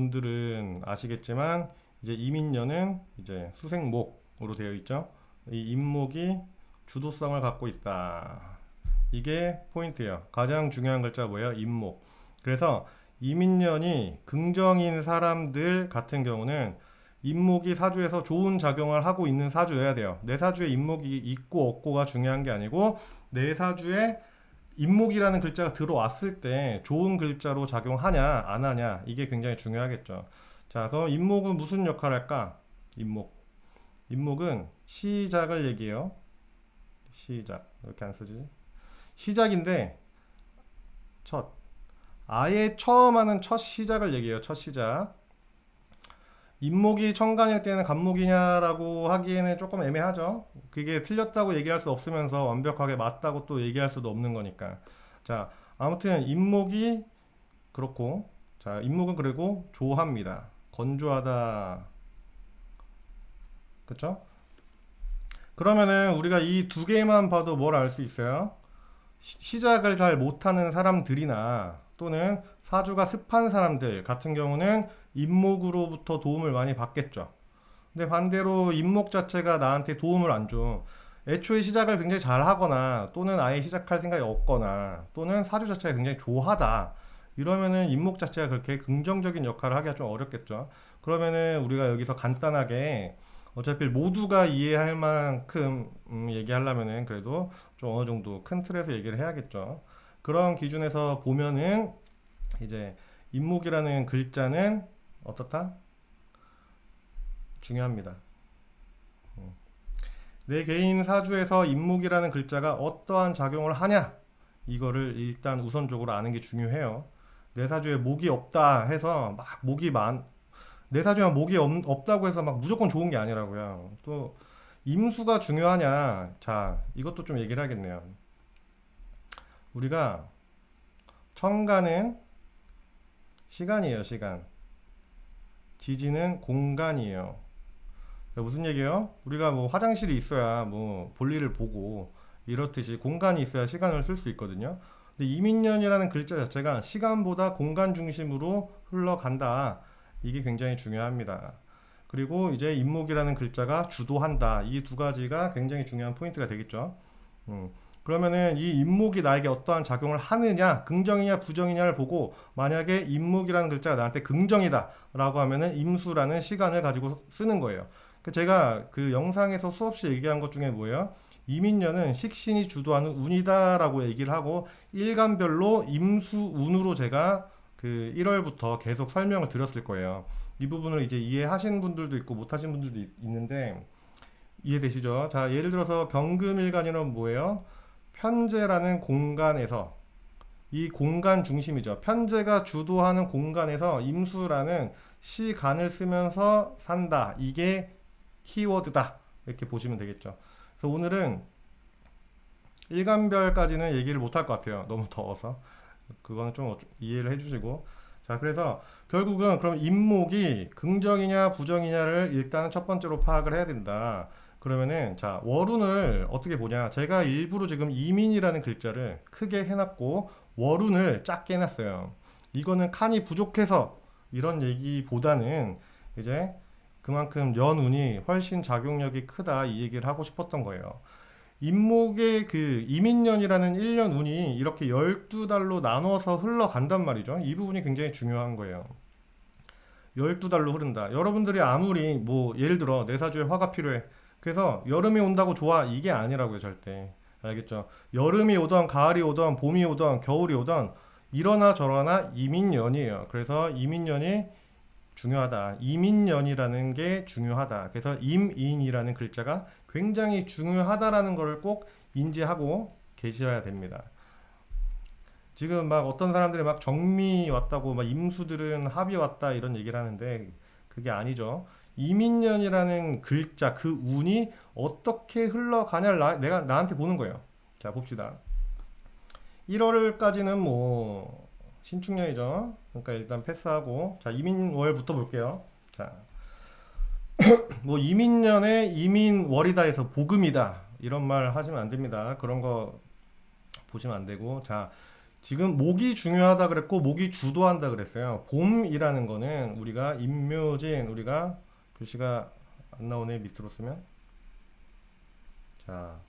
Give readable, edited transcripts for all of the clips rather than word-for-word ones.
분들은 아시겠지만 이제 이민년은 이제 수생목으로 되어 있죠. 이 임목이 주도성을 갖고 있다. 이게 포인트예요. 가장 중요한 글자 뭐예요? 임목. 그래서 이민년이 긍정인 사람들 같은 경우는 임목이 사주에서 좋은 작용을 하고 있는 사주여야 돼요. 내 사주에 임목이 있고 없고가 중요한 게 아니고 내 사주에 임목이라는 글자가 들어왔을 때 좋은 글자로 작용하냐 안 하냐 이게 굉장히 중요하겠죠. 자, 그럼 임목은 무슨 역할을 할까? 임목. 임목은 시작을 얘기해요. 시작. 이렇게 안 쓰지? 시작인데 첫. 아예 처음 하는 첫 시작을 얘기해요. 첫 시작. 임목이 천간일 때는 간목이냐라고 하기에는 조금 애매하죠. 그게 틀렸다고 얘기할 수 없으면서 완벽하게 맞다고 또 얘기할 수도 없는 거니까. 자, 아무튼 임목이 그렇고, 자, 임목은 그리고 조합니다. 건조하다. 그쵸? 그러면은 우리가 이 두 개만 봐도 뭘 알 수 있어요? 시작을 잘 못하는 사람들이나 또는 사주가 습한 사람들 같은 경우는 임목으로부터 도움을 많이 받겠죠. 근데 반대로 임목 자체가 나한테 도움을 안 줘. 애초에 시작을 굉장히 잘 하거나 또는 아예 시작할 생각이 없거나 또는 사주 자체가 굉장히 조하다. 이러면은 임목 자체가 그렇게 긍정적인 역할을 하기가 좀 어렵겠죠. 그러면은 우리가 여기서 간단하게 어차피 모두가 이해할 만큼 얘기하려면은 그래도 좀 어느 정도 큰 틀에서 얘기를 해야겠죠. 그런 기준에서 보면은 이제 임목이라는 글자는 어떻다? 중요합니다. 내 개인 사주에서 임목이라는 글자가 어떠한 작용을 하냐? 이거를 일단 우선적으로 아는 게 중요해요. 내 사주에 목이 없다 해서 막 내 사주에 목이 없다고 해서 막 무조건 좋은 게 아니라고요. 또 임수가 중요하냐? 자, 이것도 좀 얘기를 하겠네요. 우리가 천간은 시간이에요, 시간. 지지는 공간이에요. 무슨 얘기예요? 우리가 뭐 화장실이 있어야 뭐 볼일을 보고 이렇듯이 공간이 있어야 시간을 쓸 수 있거든요. 근데 이민년이라는 글자 자체가 시간보다 공간 중심으로 흘러간다. 이게 굉장히 중요합니다. 그리고 이제 임목이라는 글자가 주도한다. 이 두 가지가 굉장히 중요한 포인트가 되겠죠. 음. 그러면은 이 임목이 나에게 어떠한 작용을 하느냐, 긍정이냐, 부정이냐를 보고 만약에 임목이라는 글자가 나한테 긍정이다 라고 하면은 임수라는 시간을 가지고 쓰는 거예요. 제가 그 영상에서 수없이 얘기한 것 중에 뭐예요? 이민년은 식신이 주도하는 운이다라고 얘기를 하고 일간별로 임수운으로 제가 그 1월부터 계속 설명을 드렸을 거예요. 이 부분을 이제 이해하신 분들도 있고 못하신 분들도 있는데 이해되시죠? 자, 예를 들어서 경금일간이란 뭐예요? 편제라는 공간에서 이 공간 중심이죠. 편제가 주도하는 공간에서 임수라는 시간을 쓰면서 산다. 이게 키워드다. 이렇게 보시면 되겠죠. 그래서 오늘은 일간별까지는 얘기를 못할 것 같아요. 너무 더워서. 그거는 좀 이해를 해주시고. 자, 그래서 결국은 그럼 임목이 긍정이냐 부정이냐를 일단 첫 번째로 파악을 해야 된다. 그러면은 자, 월운을 어떻게 보냐? 제가 일부러 지금 이민이라는 글자를 크게 해놨고 월운을 작게 해놨어요. 이거는 칸이 부족해서 이런 얘기보다는 이제 그만큼 연운이 훨씬 작용력이 크다 이 얘기를 하고 싶었던 거예요. 임목의 그 이민년이라는 1년 운이 이렇게 12달로 나눠서 흘러간단 말이죠. 이 부분이 굉장히 중요한 거예요. 12달로 흐른다. 여러분들이 아무리 뭐 예를 들어 내 사주에 화가 필요해. 그래서 여름이 온다고 좋아. 이게 아니라고요, 절대. 알겠죠? 여름이 오던 가을이 오던 봄이 오던 겨울이 오던 이러나 저러나 이민년이에요. 그래서 이민년이 중요하다. 이민년이라는 게 중요하다. 그래서 임인이라는 글자가 굉장히 중요하다라는 걸 꼭 인지하고 계셔야 됩니다. 지금 막 어떤 사람들이 막 정미 왔다고 막 임수들은 합이 왔다 이런 얘기를 하는데 그게 아니죠. 이민년이라는 글자 그 운이 어떻게 흘러가냐를 내가 나한테 보는 거예요. 자, 봅시다. 1월까지는 뭐 신축년이죠. 그러니까 일단 패스하고 자, 이민월부터 볼게요. 자, 뭐 이민년에 이민월이다 해서 복음이다 이런 말 하시면 안 됩니다. 그런 거 보시면 안 되고 자, 지금 목이 중요하다 그랬고 목이 주도한다 그랬어요. 봄이라는 거는 우리가 임묘진 우리가 글씨가 안 나오네 밑으로 쓰면 자,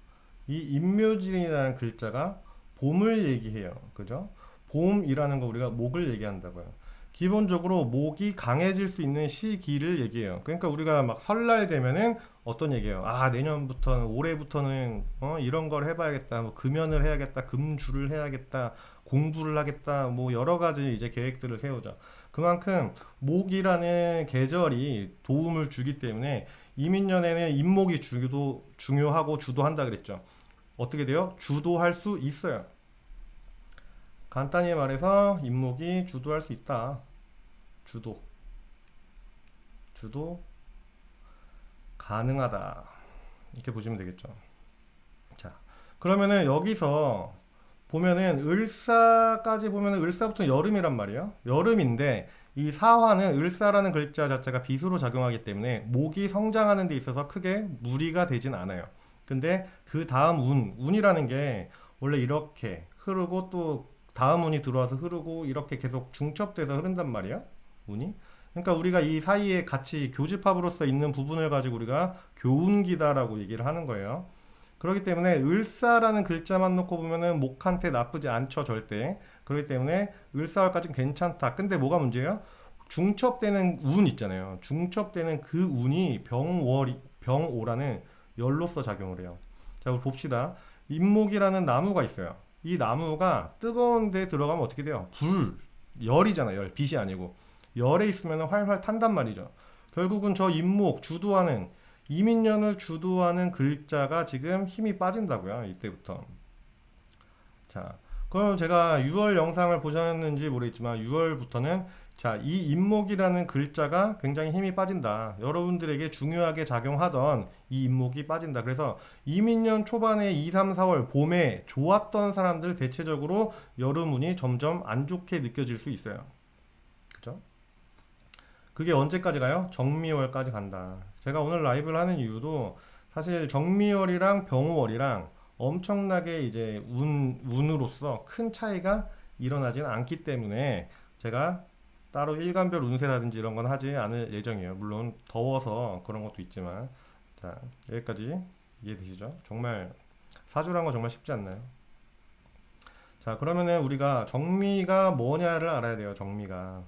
이 임묘진이라는 글자가 봄을 얘기해요. 그죠? 봄이라는 거 우리가 목을 얘기한다고요. 기본적으로 목이 강해질 수 있는 시기를 얘기해요. 그러니까 우리가 막 설날 되면은 어떤 얘기예요? 아, 내년부터는, 올해부터는, 이런 걸 해봐야겠다. 뭐, 금연을 해야겠다. 금주를 해야겠다. 공부를 하겠다. 뭐, 여러 가지 이제 계획들을 세우죠. 그만큼 목이라는 계절이 도움을 주기 때문에 이민년에는 임목이 중요하고 주도한다 그랬죠. 어떻게 돼요? 주도할 수 있어요. 간단히 말해서 임목이 주도할 수 있다. 주도. 주도 가능하다. 이렇게 보시면 되겠죠. 자, 그러면은 여기서 보면은 을사까지 보면은 을사부터 여름이란 말이에요. 여름인데 이 사화는 을사라는 글자 자체가 비수로 작용하기 때문에 목이 성장하는 데 있어서 크게 무리가 되진 않아요. 근데 그 다음 운이라는 게 원래 이렇게 흐르고 또 다음 운이 들어와서 흐르고 이렇게 계속 중첩돼서 흐른단 말이에요. 운이. 그러니까 우리가 이 사이에 같이 교집합으로서 있는 부분을 가지고 우리가 교운기다라고 얘기를 하는 거예요. 그렇기 때문에 을사라는 글자만 놓고 보면은 목한테 나쁘지 않죠, 절대. 그렇기 때문에 을사월까지는 괜찮다. 근데 뭐가 문제예요? 중첩되는 운 있잖아요. 중첩되는 그 운이 병오라는 열로서 작용을 해요. 자, 우리 봅시다. 인목이라는 나무가 있어요. 이 나무가 뜨거운 데 들어가면 어떻게 돼요? 열이잖아요. 열, 빛이 아니고. 열에 있으면 활활 탄단 말이죠. 결국은 저 인목, 주도하는, 이민년을 주도하는 글자가 지금 힘이 빠진다고요. 이때부터. 자, 그럼 제가 6월 영상을 보셨는지 모르겠지만 6월부터는 자, 이 인목이라는 글자가 굉장히 힘이 빠진다. 여러분들에게 중요하게 작용하던 이 인목이 빠진다. 그래서 이민년 초반에 2, 3, 4월 봄에 좋았던 사람들 대체적으로 여름운이 점점 안 좋게 느껴질 수 있어요. 그죠? 그게 언제까지 가요? 정미월까지 간다. 제가 오늘 라이브를 하는 이유도 사실 정미월이랑 병호월이랑 엄청나게 이제 운으로서 큰 차이가 일어나지는 않기 때문에 제가 따로 일간별 운세라든지 이런 건 하지 않을 예정이에요. 물론 더워서 그런 것도 있지만. 자, 여기까지 이해되시죠? 정말 사주란 건 정말 쉽지 않나요? 자, 그러면은 우리가 정미가 뭐냐를 알아야 돼요. 정미가.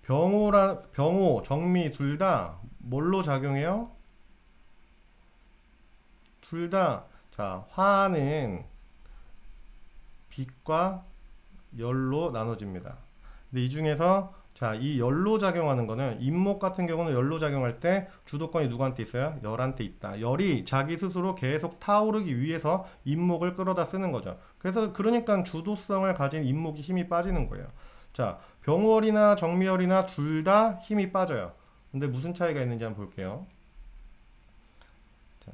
병호, 정미 둘 다 뭘로 작용해요? 둘 다, 자, 화는 빛과 열로 나눠집니다. 근데 이 중에서, 자, 이 열로 작용하는 거는, 인목 같은 경우는 열로 작용할 때 주도권이 누구한테 있어요? 열한테 있다. 열이 자기 스스로 계속 타오르기 위해서 인목을 끌어다 쓰는 거죠. 그래서, 그러니까 주도성을 가진 인목이 힘이 빠지는 거예요. 자, 병월이나 정미월이나 둘 다 힘이 빠져요. 근데 무슨 차이가 있는지 한번 볼게요. 자,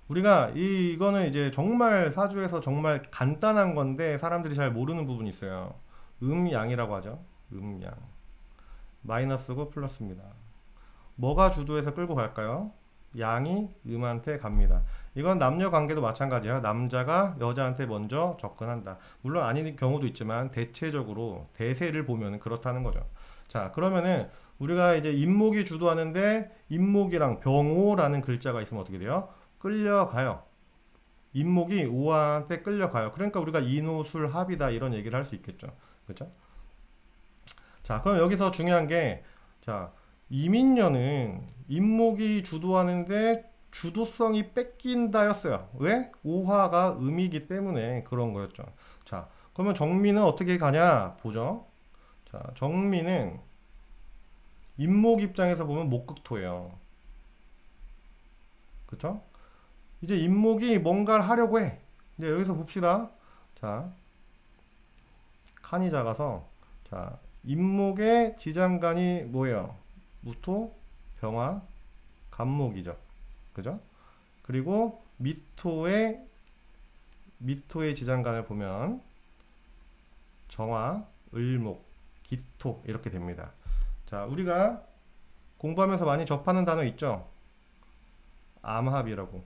우리가 이거는 이제 정말 사주에서 정말 간단한 건데 사람들이 잘 모르는 부분이 있어요. 음양이라고 하죠. 음양. 마이너스고 플러스입니다. 뭐가 주도해서 끌고 갈까요? 양이 음한테 갑니다. 이건 남녀 관계도 마찬가지야. 남자가 여자한테 먼저 접근한다. 물론 아닌 경우도 있지만 대체적으로 대세를 보면 그렇다는 거죠. 자, 그러면은 우리가 이제 인목이 주도하는데 인목이랑 병오라는 글자가 있으면 어떻게 돼요? 끌려가요. 인목이 오한테 끌려가요. 그러니까 우리가 인오술합이다 이런 얘기를 할 수 있겠죠. 그렇죠? 자, 그럼 여기서 중요한 게 자, 이민년은 인목이 주도하는데 주도성이 뺏긴다였어요. 왜? 오화가 음이기 때문에 그런 거였죠. 자, 그러면 정미는 어떻게 가냐 보죠. 자, 정미는 인목 입장에서 보면 목극토예요. 그쵸? 이제 인목이 뭔가를 하려고 해. 이제 여기서 봅시다. 자, 칸이 작아서 자, 인목의 지장간이 뭐예요? 무토, 병화, 간목이죠. 그죠? 그리고 미토의 지장간을 보면 정화, 을목, 기토 이렇게 됩니다. 자, 우리가 공부하면서 많이 접하는 단어 있죠? 암합이라고.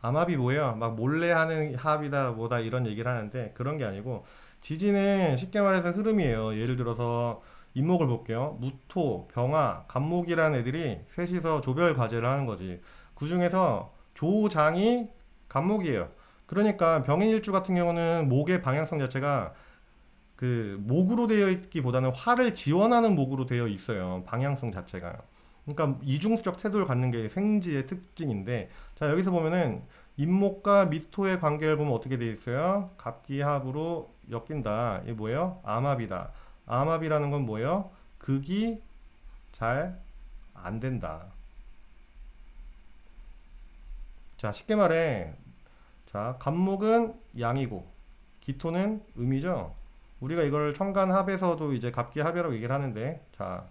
암합이 뭐예요? 막 몰래 하는 합이다 뭐다 이런 얘기를 하는데 그런 게 아니고 지지는 쉽게 말해서 흐름이에요. 예를 들어서 인목을 볼게요. 무토, 병화, 간목이라는 애들이 셋이서 조별 과제를 하는 거지. 그 중에서 조장이 간목이에요. 그러니까 병인일주 같은 경우는 목의 방향성 자체가 그 목으로 되어 있기보다는 화를 지원하는 목으로 되어 있어요. 방향성 자체가. 그러니까 이중수적 태도를 갖는 게 생지의 특징인데, 자 여기서 보면은 임목과 미토의 관계를 보면 어떻게 되어 있어요? 갑기합으로 엮인다. 이게 뭐예요? 암합이다. 암합이라는 건 뭐예요? 극이 잘 안 된다. 자 쉽게 말해, 자 갑목은 양이고 기토는 음이죠. 우리가 이걸 청간합에서도 이제 갑기합이라고 얘기를 하는데, 자,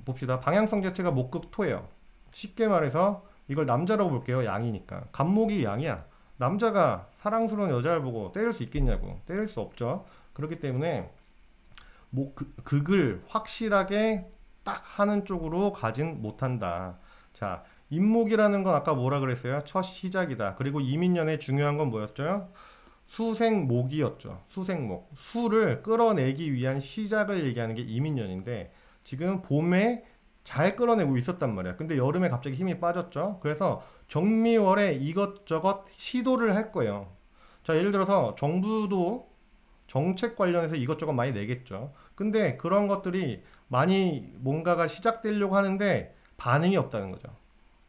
봅시다. 방향성 자체가 목극토예요. 쉽게 말해서 이걸 남자라고 볼게요. 양이니까. 갑목이 양이야. 남자가 사랑스러운 여자를 보고 때릴 수 있겠냐고. 때릴 수 없죠. 그렇기 때문에 극을 확실하게 딱 하는 쪽으로 가진 못한다. 자, 임목이라는 건 아까 뭐라 그랬어요? 첫 시작이다. 그리고 이민년에 중요한 건 뭐였죠? 수생목이었죠. 수생목. 수를 끌어내기 위한 시작을 얘기하는 게 이민년인데 지금 봄에 잘 끌어내고 있었단 말이야. 근데 여름에 갑자기 힘이 빠졌죠. 그래서 정미월에 이것저것 시도를 할 거예요. 자, 예를 들어서 정부도 정책 관련해서 이것저것 많이 내겠죠. 근데 그런 것들이 많이 뭔가가 시작되려고 하는데 반응이 없다는 거죠.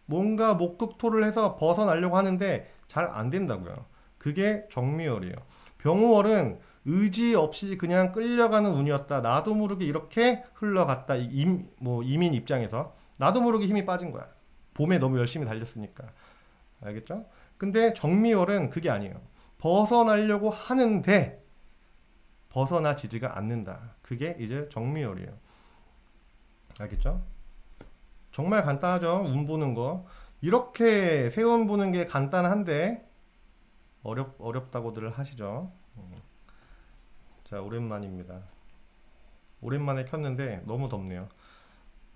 뭔가 목극토를 해서 벗어나려고 하는데 잘 안 된다고요. 그게 정미월이에요. 병호월은 의지 없이 그냥 끌려가는 운이었다. 나도 모르게 이렇게 흘러갔다. 뭐 이민 입장에서 나도 모르게 힘이 빠진 거야. 봄에 너무 열심히 달렸으니까. 알겠죠? 근데 정미월은 그게 아니에요. 벗어나려고 하는데 벗어나지지가 않는다. 그게 이제 정미월이에요. 알겠죠? 정말 간단하죠? 운 보는 거. 이렇게 세운 보는 게 간단한데 어렵다고들 하시죠. 자, 오랜만입니다. 오랜만에 켰는데 너무 덥네요.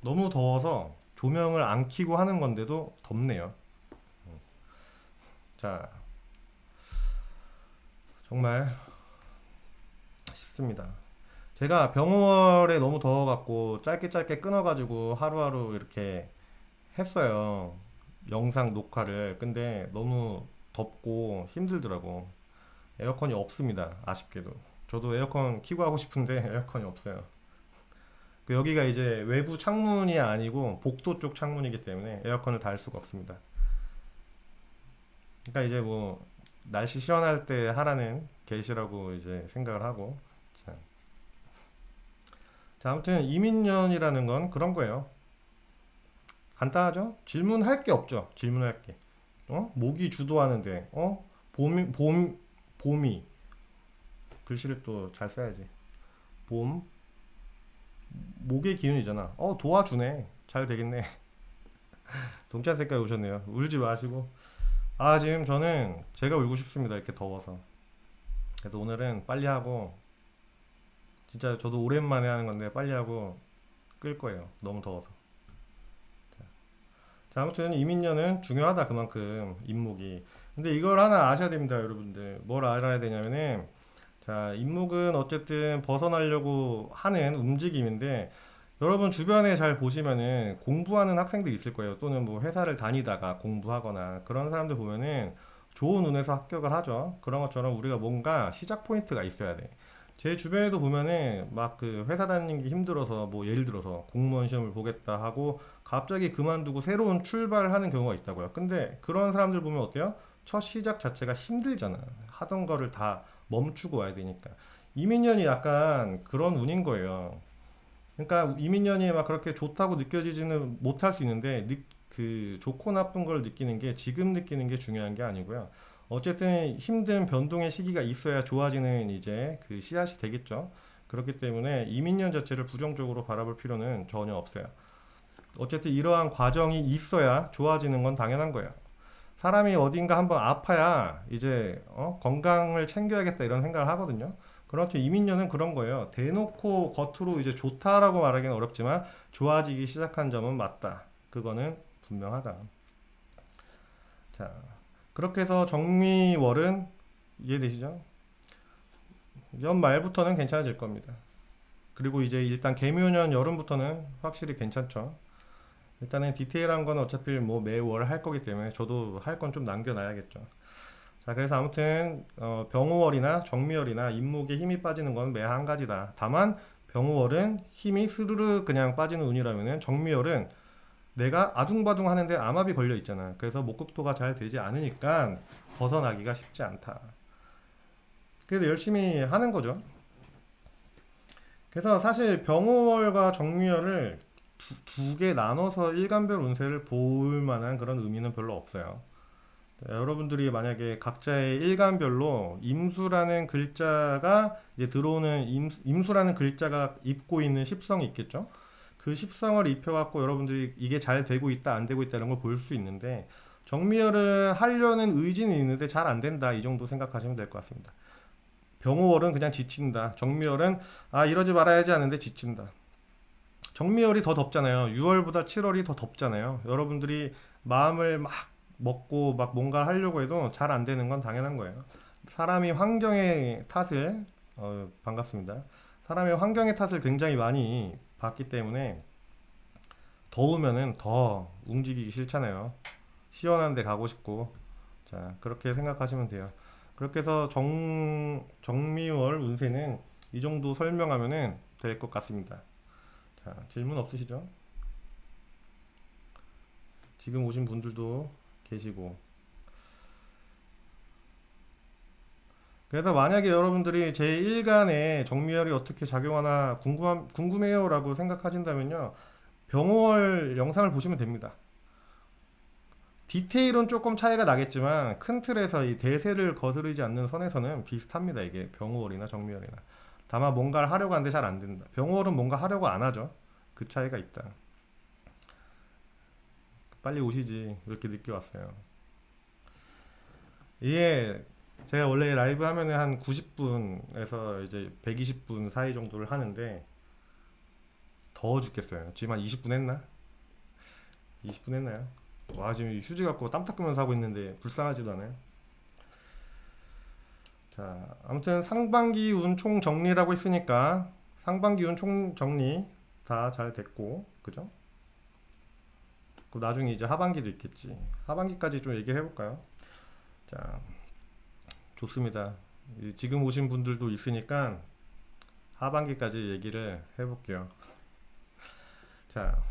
너무 더워서 조명을 안 켜고 하는 건데도 덥네요. 자, 정말 쉽습니다. 제가 병월에 너무 더워갖고 짧게 끊어가지고 하루하루 이렇게 했어요. 영상 녹화를. 근데 너무 덥고 힘들더라고. 에어컨이 없습니다. 아쉽게도. 저도 에어컨 켜고 하고 싶은데 에어컨이 없어요. 그 여기가 이제 외부 창문이 아니고 복도 쪽 창문이기 때문에 에어컨을 달 수가 없습니다. 그러니까 이제 뭐 날씨 시원할 때 하라는 계시라고 이제 생각을 하고. 자, 아무튼 이민년이라는 건 그런 거예요. 간단하죠? 질문할 게 없죠. 질문할 게. 목이 주도하는데, 봄이, 글씨를 또 잘 써야지. 봄, 목의 기운이잖아. 도와주네. 잘 되겠네. 동자 색깔 오셨네요. 울지 마시고. 아, 지금 저는 제가 울고 싶습니다. 이렇게 더워서. 그래서 오늘은 빨리 하고, 진짜 저도 오랜만에 하는 건데 빨리 하고 끌 거예요. 너무 더워서. 자, 아무튼 이민년은 중요하다. 그만큼 임목이. 근데 이걸 하나 아셔야 됩니다, 여러분들. 뭘 알아야 되냐면은, 자, 임목은 어쨌든 벗어나려고 하는 움직임인데, 여러분 주변에 잘 보시면은 공부하는 학생들 있을 거예요. 또는 뭐 회사를 다니다가 공부하거나 그런 사람들 보면은 좋은 운에서 합격을 하죠. 그런 것처럼 우리가 뭔가 시작 포인트가 있어야 돼. 제 주변에도 보면은 막 그 회사 다니는 게 힘들어서 뭐 예를 들어서 공무원 시험을 보겠다 하고 갑자기 그만두고 새로운 출발을 하는 경우가 있다고요. 근데 그런 사람들 보면 어때요? 첫 시작 자체가 힘들잖아. 하던 거를 다 멈추고 와야 되니까. 이민년이 약간 그런 운인 거예요. 그러니까 이민년이 막 그렇게 좋다고 느껴지지는 못할 수 있는데 그 좋고 나쁜 걸 느끼는 게 지금 느끼는 게 중요한 게 아니고요. 어쨌든 힘든 변동의 시기가 있어야 좋아지는 이제 그 씨앗이 되겠죠. 그렇기 때문에 이민년 자체를 부정적으로 바라볼 필요는 전혀 없어요. 어쨌든 이러한 과정이 있어야 좋아지는 건 당연한 거예요. 사람이 어딘가 한번 아파야 이제 건강을 챙겨야겠다 이런 생각을 하거든요. 그렇죠. 이민년은 그런 거예요. 대놓고 겉으로 이제 좋다라고 말하기는 어렵지만 좋아지기 시작한 점은 맞다. 그거는 분명하다. 자, 그렇게 해서 정미월은 이해되시죠? 연말부터는 괜찮아질 겁니다. 그리고 이제 일단 개묘년 여름부터는 확실히 괜찮죠. 일단은 디테일한 건 어차피 뭐 매월 할 거기 때문에 저도 할 건 좀 남겨놔야겠죠. 자, 그래서 아무튼 병호월이나 정미월이나 임목에 힘이 빠지는 건 매 한 가지다. 다만 병호월은 힘이 스르르 그냥 빠지는 운이라면은 정미월은 내가 아둥바둥 하는데 암압이 걸려 있잖아. 그래서 목극토가 잘 되지 않으니까 벗어나기가 쉽지 않다. 그래서 열심히 하는 거죠. 그래서 사실 병호월과 정미월을 두 개 나눠서 일간별 운세를 볼 만한 그런 의미는 별로 없어요. 여러분들이 만약에 각자의 일간별로 임수라는 글자가 이제 들어오는 임수라는 글자가 입고 있는 십성이 있겠죠. 그 십성을 입혀갖고 여러분들이 이게 잘 되고 있다 안 되고 있다 이런 걸 볼 수 있는데 정미열은 하려는 의지는 있는데 잘 안 된다 이 정도 생각하시면 될 것 같습니다. 병호월은 그냥 지친다. 정미열은 아 이러지 말아야지 하는데 지친다. 정미열이 더 덥잖아요. 6월보다 7월이 더 덥잖아요. 여러분들이 마음을 막 먹고 막 뭔가 하려고 해도 잘 안 되는 건 당연한 거예요. 사람이 환경의 탓을 반갑습니다. 사람의 환경의 탓을 굉장히 많이 받기 때문에 더우면은 더 움직이기 싫잖아요. 시원한 데 가고 싶고. 자, 그렇게 생각하시면 돼요. 그렇게 해서 정미월 운세는 이 정도 설명하면은 될 것 같습니다. 자, 질문 없으시죠? 지금 오신 분들도 계시고. 그래서 만약에 여러분들이 제1간에 정미열이 어떻게 작용하나 궁금해요 라고 생각하신다면요. 병월 영상을 보시면 됩니다. 디테일은 조금 차이가 나겠지만 큰 틀에서 이 대세를 거스르지 않는 선에서는 비슷합니다. 이게 병월이나 정미열이나. 다만 뭔가를 하려고 하는데 잘 안 된다. 병월은 뭔가 하려고 안 하죠. 그 차이가 있다. 빨리 오시지. 왜 이렇게 늦게 왔어요? 이게 제가 원래 라이브 하면은 한 90분에서 이제 120분 사이 정도를 하는데 더워 죽겠어요. 지금 한 20분 했나? 20분 했나요? 와 지금 휴지 갖고 땀 닦으면서 하고 있는데 불쌍하지도 않아요. 자 아무튼 상반기 운 총 정리라고 했으니까 상반기 운 총 정리 다 잘 됐고 그죠? 그 나중에 이제 하반기도 있겠지. 하반기까지 좀 얘기를 해볼까요? 자 좋습니다. 지금 오신 분들도 있으니까 하반기까지 얘기를 해볼게요. 자,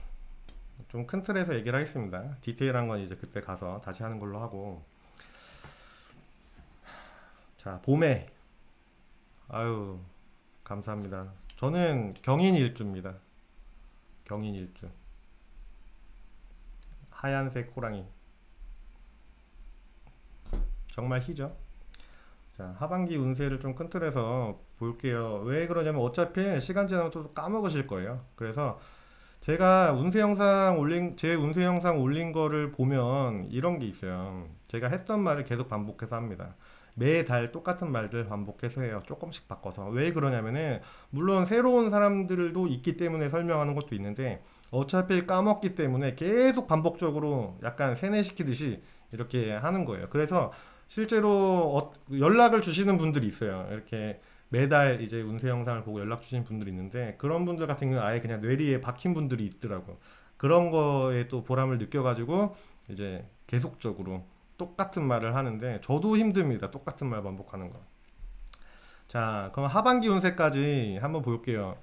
좀 큰 틀에서 얘기를 하겠습니다. 디테일한 건 이제 그때 가서 다시 하는 걸로 하고. 자, 봄에. 아유, 감사합니다. 저는 경인일주입니다. 경인일주. 하얀색 호랑이. 정말 희죠? 자, 하반기 운세를 좀 큰 틀에서 볼게요. 왜 그러냐면 어차피 시간 지나면 또 까먹으실 거예요. 그래서 제가 제 운세 영상 올린 거를 보면 이런 게 있어요. 제가 했던 말을 계속 반복해서 합니다. 매달 똑같은 말들 반복해서 해요. 조금씩 바꿔서. 왜 그러냐면은, 물론 새로운 사람들도 있기 때문에 설명하는 것도 있는데, 어차피 까먹기 때문에 계속 반복적으로 약간 세뇌시키듯이 이렇게 하는 거예요. 그래서 실제로 연락을 주시는 분들이 있어요. 이렇게 매달 이제 운세 영상을 보고 연락 주시는 분들이 있는데 그런 분들 같은 경우는 아예 그냥 뇌리에 박힌 분들이 있더라고. 그런 거에 또 보람을 느껴가지고 이제 계속적으로 똑같은 말을 하는데 저도 힘듭니다. 똑같은 말 반복하는 거. 자, 그럼 하반기 운세까지 한번 볼게요.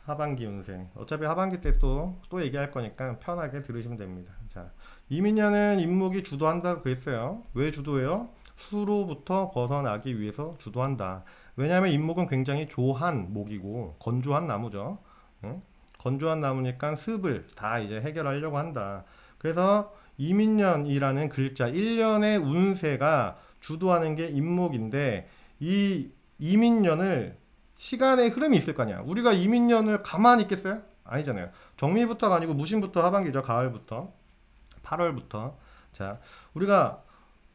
하반기 운세. 어차피 하반기 때 또 얘기할 거니까 편하게 들으시면 됩니다. 자, 이민년은 임목이 주도한다고 그랬어요. 왜 주도해요? 수로부터 벗어나기 위해서 주도한다. 왜냐하면 임목은 굉장히 조한 목이고 건조한 나무죠. 응? 건조한 나무니까 습을 다 이제 해결하려고 한다. 그래서 이민년이라는 글자 1년의 운세가 주도하는 게 임목인데 이 이민년을 시간의 흐름이 있을 거 아니야. 우리가 이민년을 가만히 있겠어요? 아니잖아요. 정미부터가 아니고 무신부터 하반기죠. 가을부터 8월부터. 자, 우리가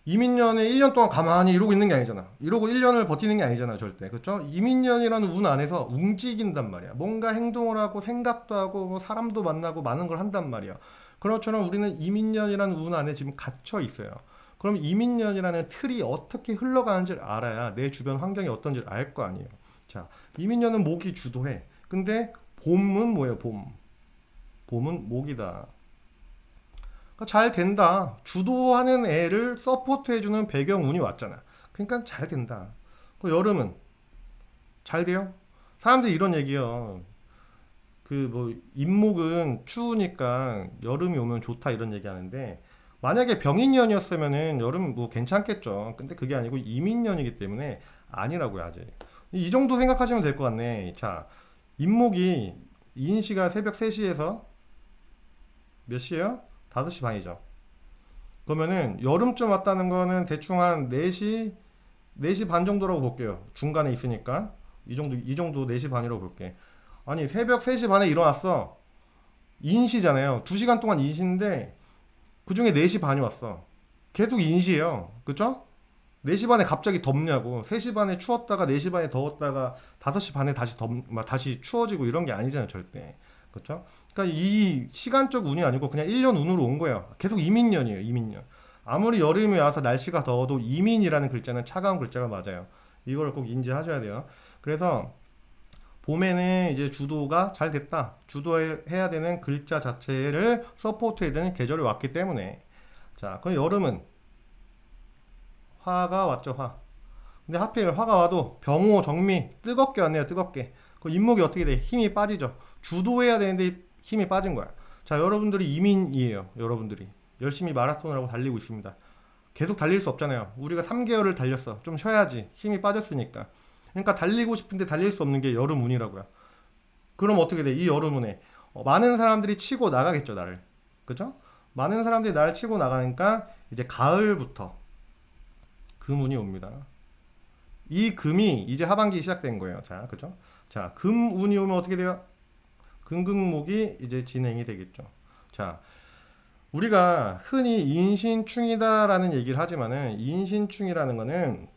이민년에 1년 동안 가만히 이러고 있는 게 아니잖아. 이러고 1년을 버티는 게 아니잖아, 절대. 그렇죠? 이민년이라는 운 안에서 움직인단 말이야. 뭔가 행동을 하고 생각도 하고 뭐 사람도 만나고 많은 걸 한단 말이야. 그렇처럼 우리는 이민년이라는 운 안에 지금 갇혀 있어요. 그럼 이민년이라는 틀이 어떻게 흘러가는지를 알아야 내 주변 환경이 어떤지를 알 거 아니에요. 자, 이민년은 목이 주도해. 근데 봄은 뭐예요? 봄은 목이다. 그러니까 잘 된다. 주도하는 애를 서포트해주는 배경운이 왔잖아. 그러니까 잘 된다. 그 여름은 잘 돼요? 사람들이 이런 얘기요. 그 뭐 인목은 추우니까 여름이 오면 좋다 이런 얘기 하는데 만약에 병인년이었으면은 여름 뭐 괜찮겠죠. 근데 그게 아니고 이민년이기 때문에 아니라고요, 아직. 이 정도 생각하시면 될 것 같네. 자, 인목이 인시가 새벽 3시에서 몇 시예요? 5시 반이죠. 그러면은 여름쯤 왔다는 거는 대충 한 4시, 4시 반 정도라고 볼게요. 중간에 있으니까. 이 정도 4시 반이라고 볼게. 아니, 새벽 3시 반에 일어났어. 인시잖아요. 2시간 동안 인시인데, 그 중에 4시 반이 왔어. 계속 인시예요. 그쵸? 4시 반에 갑자기 덥냐고. 3시 반에 추웠다가 4시 반에 더웠다가 5시 반에 다시 추워지고 이런 게 아니잖아요, 절대. 그쵸? 그러니까 이 시간적 운이 아니고 그냥 1년 운으로 온 거예요. 계속 이민년이에요, 이민년. 아무리 여름이 와서 날씨가 더워도 이민이라는 글자는 차가운 글자가 맞아요. 이걸 꼭 인지하셔야 돼요. 그래서 봄에는 이제 주도가 잘 됐다. 주도해야 되는 글자 자체를 서포트해야 되는 계절이 왔기 때문에. 자, 그럼 여름은 화가 왔죠, 화. 근데 하필 화가 와도 병호, 정미 뜨겁게 왔네요, 뜨겁게. 그 인목이 어떻게 돼? 힘이 빠지죠. 주도해야 되는데 힘이 빠진 거야. 자, 여러분들이 이민이에요. 여러분들이 열심히 마라톤을 하고 달리고 있습니다. 계속 달릴 수 없잖아요. 우리가 3개월을 달렸어. 좀 쉬어야지. 힘이 빠졌으니까. 그러니까 달리고 싶은데 달릴 수 없는 게 여름운이라고요. 그럼 어떻게 돼? 이 여름운에 많은 사람들이 치고 나가겠죠, 나를. 그죠? 많은 사람들이 나를 치고 나가니까 이제 가을부터 금운이 옵니다. 이 금이 이제 하반기 시작된 거예요. 자, 그죠? 자, 금운이 오면 어떻게 돼요? 금극목이 이제 진행이 되겠죠. 자, 우리가 흔히 인신충이다라는 얘기를 하지만은 인신충이라는 거는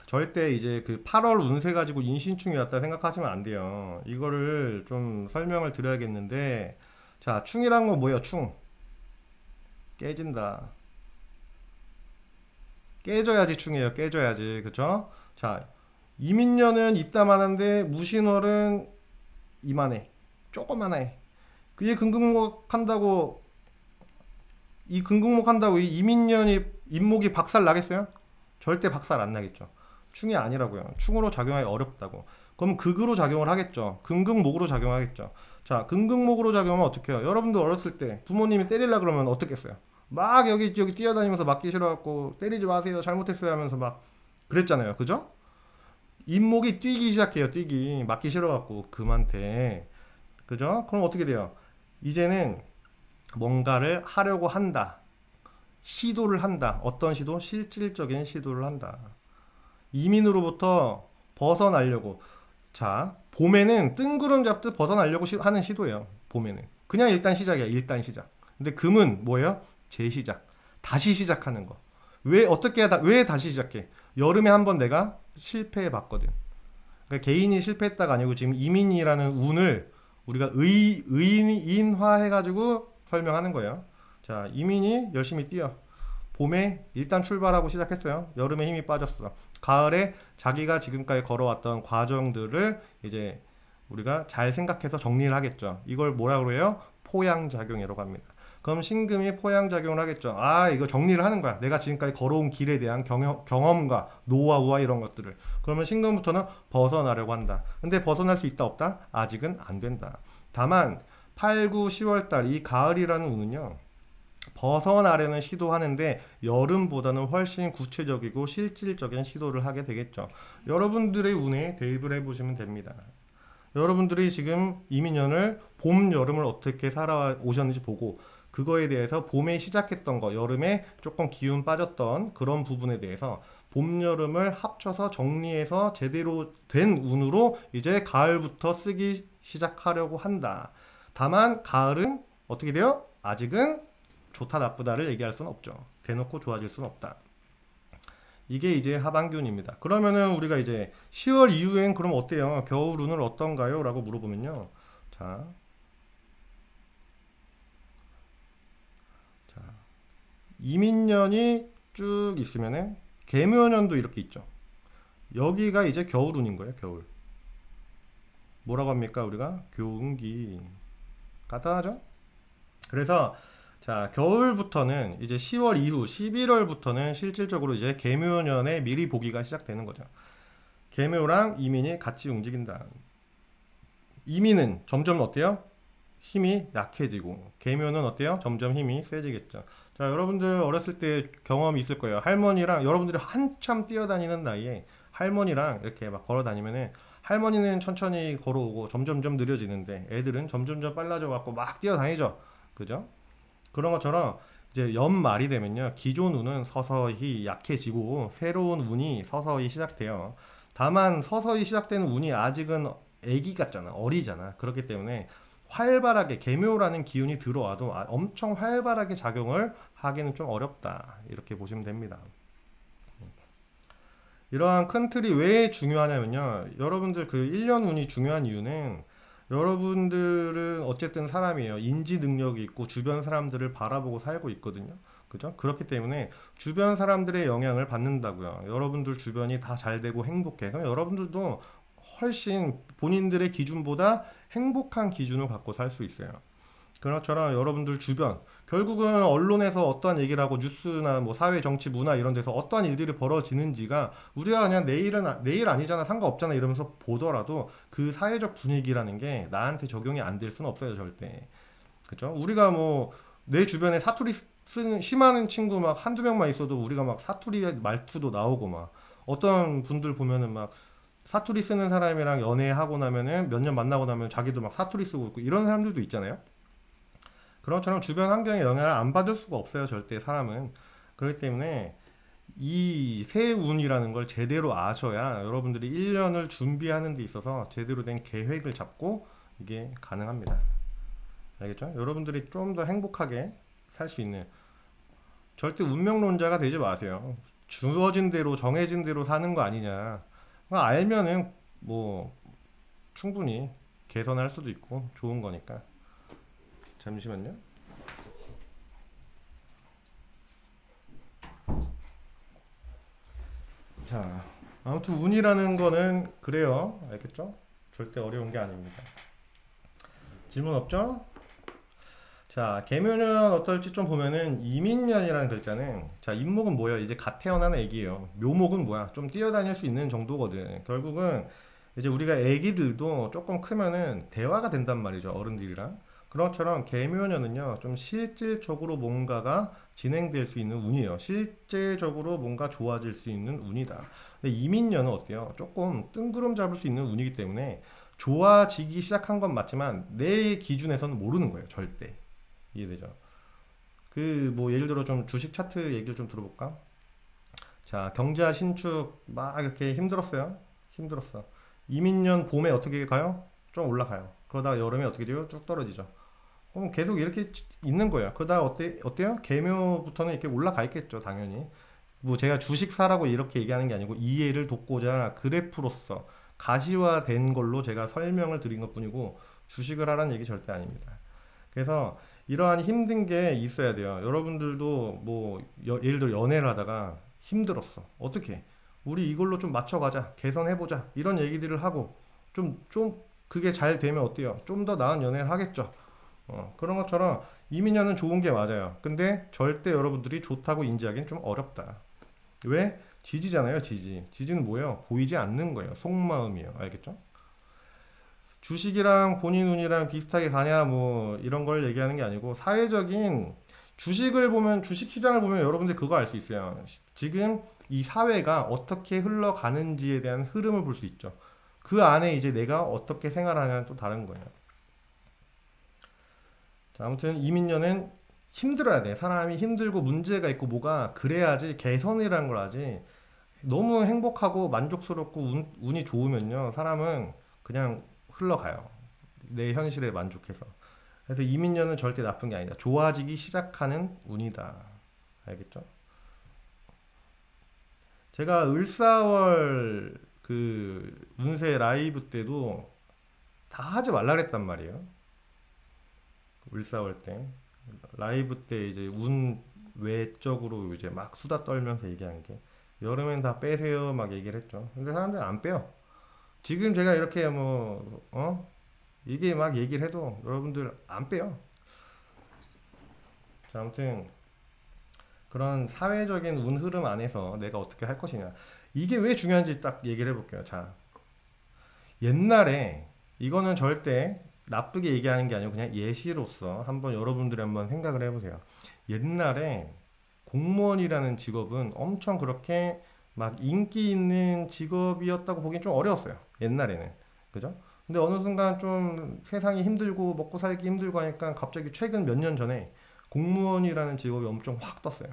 절대 이제 그 8월 운세 가지고 인신충이 왔다 생각하시면 안 돼요. 이거를 좀 설명을 드려야겠는데, 자, 충이란 건 뭐예요? 충. 깨진다. 깨져야지 충이에요. 깨져야지. 그쵸? 자, 이민년은 이따만한데 무신월은 이만해. 조그만해. 그게 금극목 한다고 이 금극목 한다고 이 이민년이 인목이 박살 나겠어요? 절대 박살 안 나겠죠. 충이 아니라고요. 충으로 작용하기 어렵다고. 그럼 극으로 작용을 하겠죠. 금극목으로 작용하겠죠. 자, 금극목으로 작용하면 어떻게 해요? 여러분도 어렸을 때 부모님이 때리려 그러면 어떻겠어요? 막 여기 뛰어다니면서 맞기 싫어갖고 때리지 마세요. 잘못했어요 하면서 막 그랬잖아요. 그죠? 인목이 뛰기 시작해요. 뛰기. 맞기 싫어갖고 금한테. 그죠? 그럼 어떻게 돼요? 이제는 뭔가를 하려고 한다. 시도를 한다. 어떤 시도? 실질적인 시도를 한다. 이민으로부터 벗어나려고. 자, 봄에는 뜬구름 잡듯 벗어나려고 하는 시도예요. 봄에는. 그냥 일단 시작이야. 일단 시작. 근데 금은 뭐예요? 재시작. 다시 시작하는 거. 왜 다시 시작해? 여름에 한번 내가 실패해 봤거든. 그러니까 개인이 실패했다가 아니고 지금 이민이라는 운을 우리가 의인화해가지고 설명하는 거예요. 자, 이민이 열심히 뛰어. 봄에 일단 출발하고 시작했어요. 여름에 힘이 빠졌어. 가을에 자기가 지금까지 걸어왔던 과정들을 이제 우리가 잘 생각해서 정리를 하겠죠. 이걸 뭐라고 해요? 포양작용이라고 합니다. 그럼 신금이 포양작용을 하겠죠. 아, 이거 정리를 하는 거야. 내가 지금까지 걸어온 길에 대한 경험과 노하우와 이런 것들을. 그러면 신금부터는 벗어나려고 한다. 근데 벗어날 수 있다 없다? 아직은 안 된다. 다만 8, 9, 10월 달 이 가을이라는 운은요. 벗어나려는 시도하는데 여름보다는 훨씬 구체적이고 실질적인 시도를 하게 되겠죠. 여러분들의 운에 대입을 해보시면 됩니다. 여러분들이 지금 이민년을 봄, 여름을 어떻게 살아오셨는지 보고 그거에 대해서 봄에 시작했던 거, 여름에 조금 기운 빠졌던 그런 부분에 대해서 봄, 여름을 합쳐서 정리해서 제대로 된 운으로 이제 가을부터 쓰기 시작하려고 한다. 다만 가을은 어떻게 돼요? 아직은 좋다 나쁘다를 얘기할 수는 없죠. 대놓고 좋아질 수는 없다. 이게 이제 하반기운입니다. 그러면은 우리가 이제 10월 이후엔 그럼 어때요? 겨울운은 어떤가요? 라고 물어보면요. 자, 이민년이 쭉 있으면은 계묘년도 이렇게 있죠. 여기가 이제 겨울운인 거예요. 겨울. 뭐라고 합니까? 우리가 교운기. 간단하죠? 그래서 자, 겨울부터는 이제 10월 이후 11월부터는 실질적으로 이제 계묘년에 미리 보기가 시작되는 거죠. 계묘랑 이민이 같이 움직인다. 이민은 점점 어때요? 힘이 약해지고, 계묘는 어때요? 점점 힘이 세지겠죠. 자, 여러분들 어렸을 때 경험이 있을 거예요. 할머니랑, 여러분들이 한참 뛰어다니는 나이에 할머니랑 이렇게 막 걸어 다니면은, 할머니는 천천히 걸어오고 점점점 느려지는데 애들은 점점점 빨라져 갖고 막 뛰어다니죠. 그죠? 그런 것처럼 이제 연말이 되면요, 기존 운은 서서히 약해지고 새로운 운이 서서히 시작돼요. 다만 서서히 시작되는 운이 아직은 애기 같잖아, 어리잖아. 그렇기 때문에 활발하게 계묘라는 기운이 들어와도 엄청 활발하게 작용을 하기는 좀 어렵다, 이렇게 보시면 됩니다. 이러한 큰 틀이 왜 중요하냐면요, 여러분들 그 1년 운이 중요한 이유는, 여러분들은 어쨌든 사람이에요. 인지 능력이 있고 주변 사람들을 바라보고 살고 있거든요. 그죠? 그렇기 때문에 주변 사람들의 영향을 받는다고요. 여러분들 주변이 다 잘 되고 행복해. 그럼 여러분들도 훨씬 본인들의 기준보다 행복한 기준을 갖고 살 수 있어요. 그것처럼 여러분들 주변, 결국은 언론에서 어떠한 얘기를 하고 뉴스나 뭐 사회 정치 문화 이런 데서 어떠한 일들이 벌어지는지가 우리가 그냥 내일 아니잖아, 상관없잖아 이러면서 보더라도 그 사회적 분위기라는 게 나한테 적용이 안 될 수는 없어요, 절대. 그죠? 우리가 뭐 내 주변에 사투리 쓰는 심하는 친구 막 한두 명만 있어도 우리가 막 사투리 말투도 나오고, 막 어떤 분들 보면은 막 사투리 쓰는 사람이랑 연애하고 나면은 몇 년 만나고 나면 자기도 막 사투리 쓰고 있고 이런 사람들도 있잖아요. 그런 것처럼 주변 환경에 영향을 안 받을 수가 없어요, 절대 사람은. 그렇기 때문에 이 새운이라는 걸 제대로 아셔야 여러분들이 1년을 준비하는 데 있어서 제대로 된 계획을 잡고 이게 가능합니다. 알겠죠? 여러분들이 좀 더 행복하게 살 수 있는, 절대 운명론자가 되지 마세요. 주어진 대로 정해진 대로 사는 거 아니냐. 알면은 뭐 충분히 개선할 수도 있고 좋은 거니까. 잠시만요. 자, 아무튼 운이라는 거는 그래요. 알겠죠? 절대 어려운 게 아닙니다. 질문 없죠? 자, 계묘년 어떨지 좀 보면은 이민년이라는 글자는, 자, 임목은 뭐예요? 이제 갓 태어난 애기예요. 묘목은 뭐야? 좀 뛰어다닐 수 있는 정도거든. 결국은 이제 우리가 애기들도 조금 크면은 대화가 된단 말이죠, 어른들이랑. 그런 것처럼 계묘년은요, 좀 실질적으로 뭔가가 진행될 수 있는 운이에요. 실제적으로 뭔가 좋아질 수 있는 운이다. 근데 이민년은 어때요? 조금 뜬구름 잡을 수 있는 운이기 때문에 좋아지기 시작한 건 맞지만 내 기준에서는 모르는 거예요, 절대. 이해되죠? 그 뭐 예를 들어 좀 주식 차트 얘기를 좀 들어볼까? 자, 경자 신축 막 이렇게 힘들었어요. 힘들었어. 이민년 봄에 어떻게 가요? 좀 올라가요. 그러다가 여름에 어떻게 돼요? 쭉 떨어지죠. 그럼 계속 이렇게 있는 거예요. 그러다가 어때요? 계묘부터는 이렇게 올라가 있겠죠, 당연히. 뭐 제가 주식 사라고 이렇게 얘기하는 게 아니고 이해를 돕고자 그래프로서 가시화된 걸로 제가 설명을 드린 것뿐이고, 주식을 하라는 얘기 절대 아닙니다. 그래서 이러한 힘든 게 있어야 돼요. 여러분들도 뭐 예를 들어 연애를 하다가 힘들었어. 어떻게? 우리 이걸로 좀 맞춰가자, 개선해보자, 이런 얘기들을 하고 좀 그게 잘 되면 어때요? 좀 더 나은 연애를 하겠죠. 그런 것처럼 이민년은 좋은 게 맞아요. 근데 절대 여러분들이 좋다고 인지하기는 좀 어렵다. 왜? 지지잖아요, 지지. 지지는 뭐예요? 보이지 않는 거예요. 속마음이에요. 알겠죠? 주식이랑 본인 운이랑 비슷하게 가냐 뭐 이런 걸 얘기하는 게 아니고, 사회적인 주식을 보면, 주식 시장을 보면 여러분들 그거 알 수 있어요. 지금 이 사회가 어떻게 흘러가는지에 대한 흐름을 볼 수 있죠. 그 안에 이제 내가 어떻게 생활하냐는 또 다른 거예요. 자, 아무튼 이민년은 힘들어야 돼. 사람이 힘들고 문제가 있고 뭐가 그래야지 개선이라는 걸 하지. 너무 행복하고 만족스럽고 운이 좋으면요, 사람은 그냥 흘러가요. 내 현실에 만족해서. 그래서 이민년은 절대 나쁜 게 아니다. 좋아지기 시작하는 운이다. 알겠죠? 제가 을사월 그 운세 라이브 때도 다 하지 말라 그랬단 말이에요. 을사월 때 라이브 때 이제 운 외적으로 이제 막 수다 떨면서 얘기한 게 여름엔 다 빼세요 막 얘기를 했죠. 근데 사람들은 안 빼요. 지금 제가 이렇게 이게 막 얘기를 해도 여러분들 안 빼요. 자, 아무튼 그런 사회적인 운 흐름 안에서 내가 어떻게 할 것이냐. 이게 왜 중요한지 딱 얘기를 해볼게요. 자, 옛날에 이거는 절대 나쁘게 얘기하는 게 아니고 그냥 예시로서 한번 여러분들이 한번 생각을 해보세요. 옛날에 공무원이라는 직업은 엄청 그렇게 막 인기 있는 직업이었다고 보기엔 좀 어려웠어요. 옛날에는. 그죠? 근데 어느 순간 좀 세상이 힘들고 먹고 살기 힘들고 하니까 갑자기 최근 몇 년 전에 공무원이라는 직업이 엄청 확 떴어요.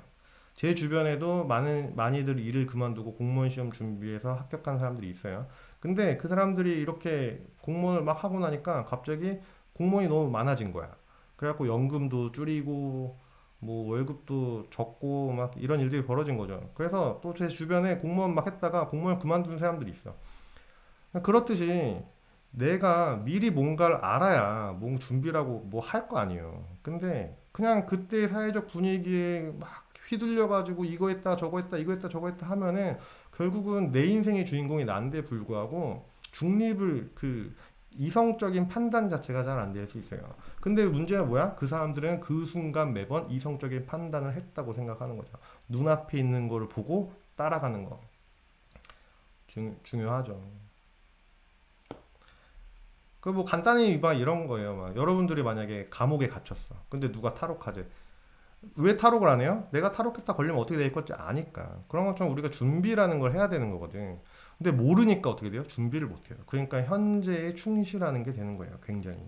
제 주변에도 많이들 일을 그만두고 공무원 시험 준비해서 합격한 사람들이 있어요. 근데 그 사람들이 이렇게 공무원을 막 하고 나니까 갑자기 공무원이 너무 많아진 거야. 그래갖고 연금도 줄이고 뭐 월급도 적고 막 이런 일들이 벌어진 거죠. 그래서 또 제 주변에 공무원 막 했다가 공무원 그만둔 사람들이 있어. 그렇듯이 내가 미리 뭔가를 알아야 뭔 준비라고 뭐 할 거 아니에요. 근데 그냥 그때 사회적 분위기에 막 휘둘려가지고 이거 했다 저거 했다 이거 했다 저거 했다 하면은 결국은 내 인생의 주인공이 난데 불구하고 중립을 이성적인 판단 자체가 잘 안 될 수 있어요. 근데 문제가 뭐야? 그 사람들은 그 순간 매번 이성적인 판단을 했다고 생각하는 거죠. 눈앞에 있는 거를 보고 따라가는 거. 중요하죠. 그 뭐 간단히 막 이런 거예요. 막 여러분들이 만약에 감옥에 갇혔어. 근데 누가 탈옥하재. 왜 탈옥을 안 해요? 내가 탈옥했다 걸리면 어떻게 될 건지 아니까. 그런 것처럼 우리가 준비라는 걸 해야 되는 거거든. 근데 모르니까 어떻게 돼요? 준비를 못 해요. 그러니까 현재에 충실하는 게 되는 거예요. 굉장히.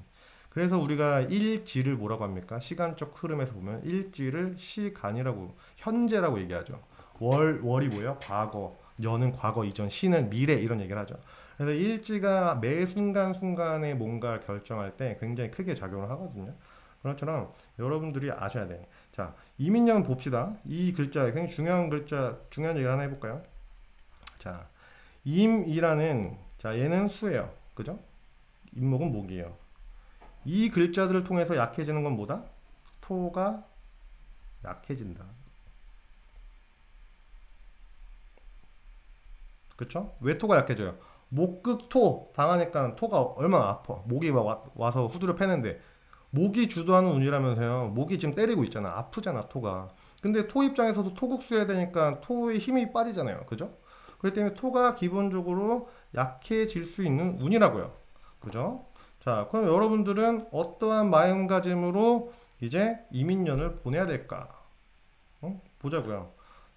그래서 우리가 일지를 뭐라고 합니까? 시간적 흐름에서 보면 일지를 시간이라고, 현재라고 얘기하죠. 월이 뭐예요? 과거. 년은 과거 이전, 시는 미래 이런 얘기를 하죠. 그래서 일지가 매 순간순간에 뭔가를 결정할 때 굉장히 크게 작용을 하거든요. 그런 것처럼 여러분들이 아셔야 돼. 자, 이민년 봅시다. 이 글자 굉장히 중요한 글자, 중요한 얘기를 하나 해볼까요? 자, 임이라는, 자, 얘는 수예요. 그죠? 임목은 목이에요. 이 글자들을 통해서 약해지는 건 뭐다? 토가 약해진다. 그쵸? 왜 토가 약해져요? 목극토 당하니까 토가 얼마나 아파. 목이 와서 후드려 패는데 목이 주도하는 운이라면서요. 목이 지금 때리고 있잖아. 아프잖아, 토가. 근데 토 입장에서도 토국수해야 되니까 토의 힘이 빠지잖아요. 그죠? 그렇기 때문에 토가 기본적으로 약해질 수 있는 운이라고요. 그죠? 자, 그럼 여러분들은 어떠한 마음가짐으로 이제 이민년을 보내야 될까? 보자고요.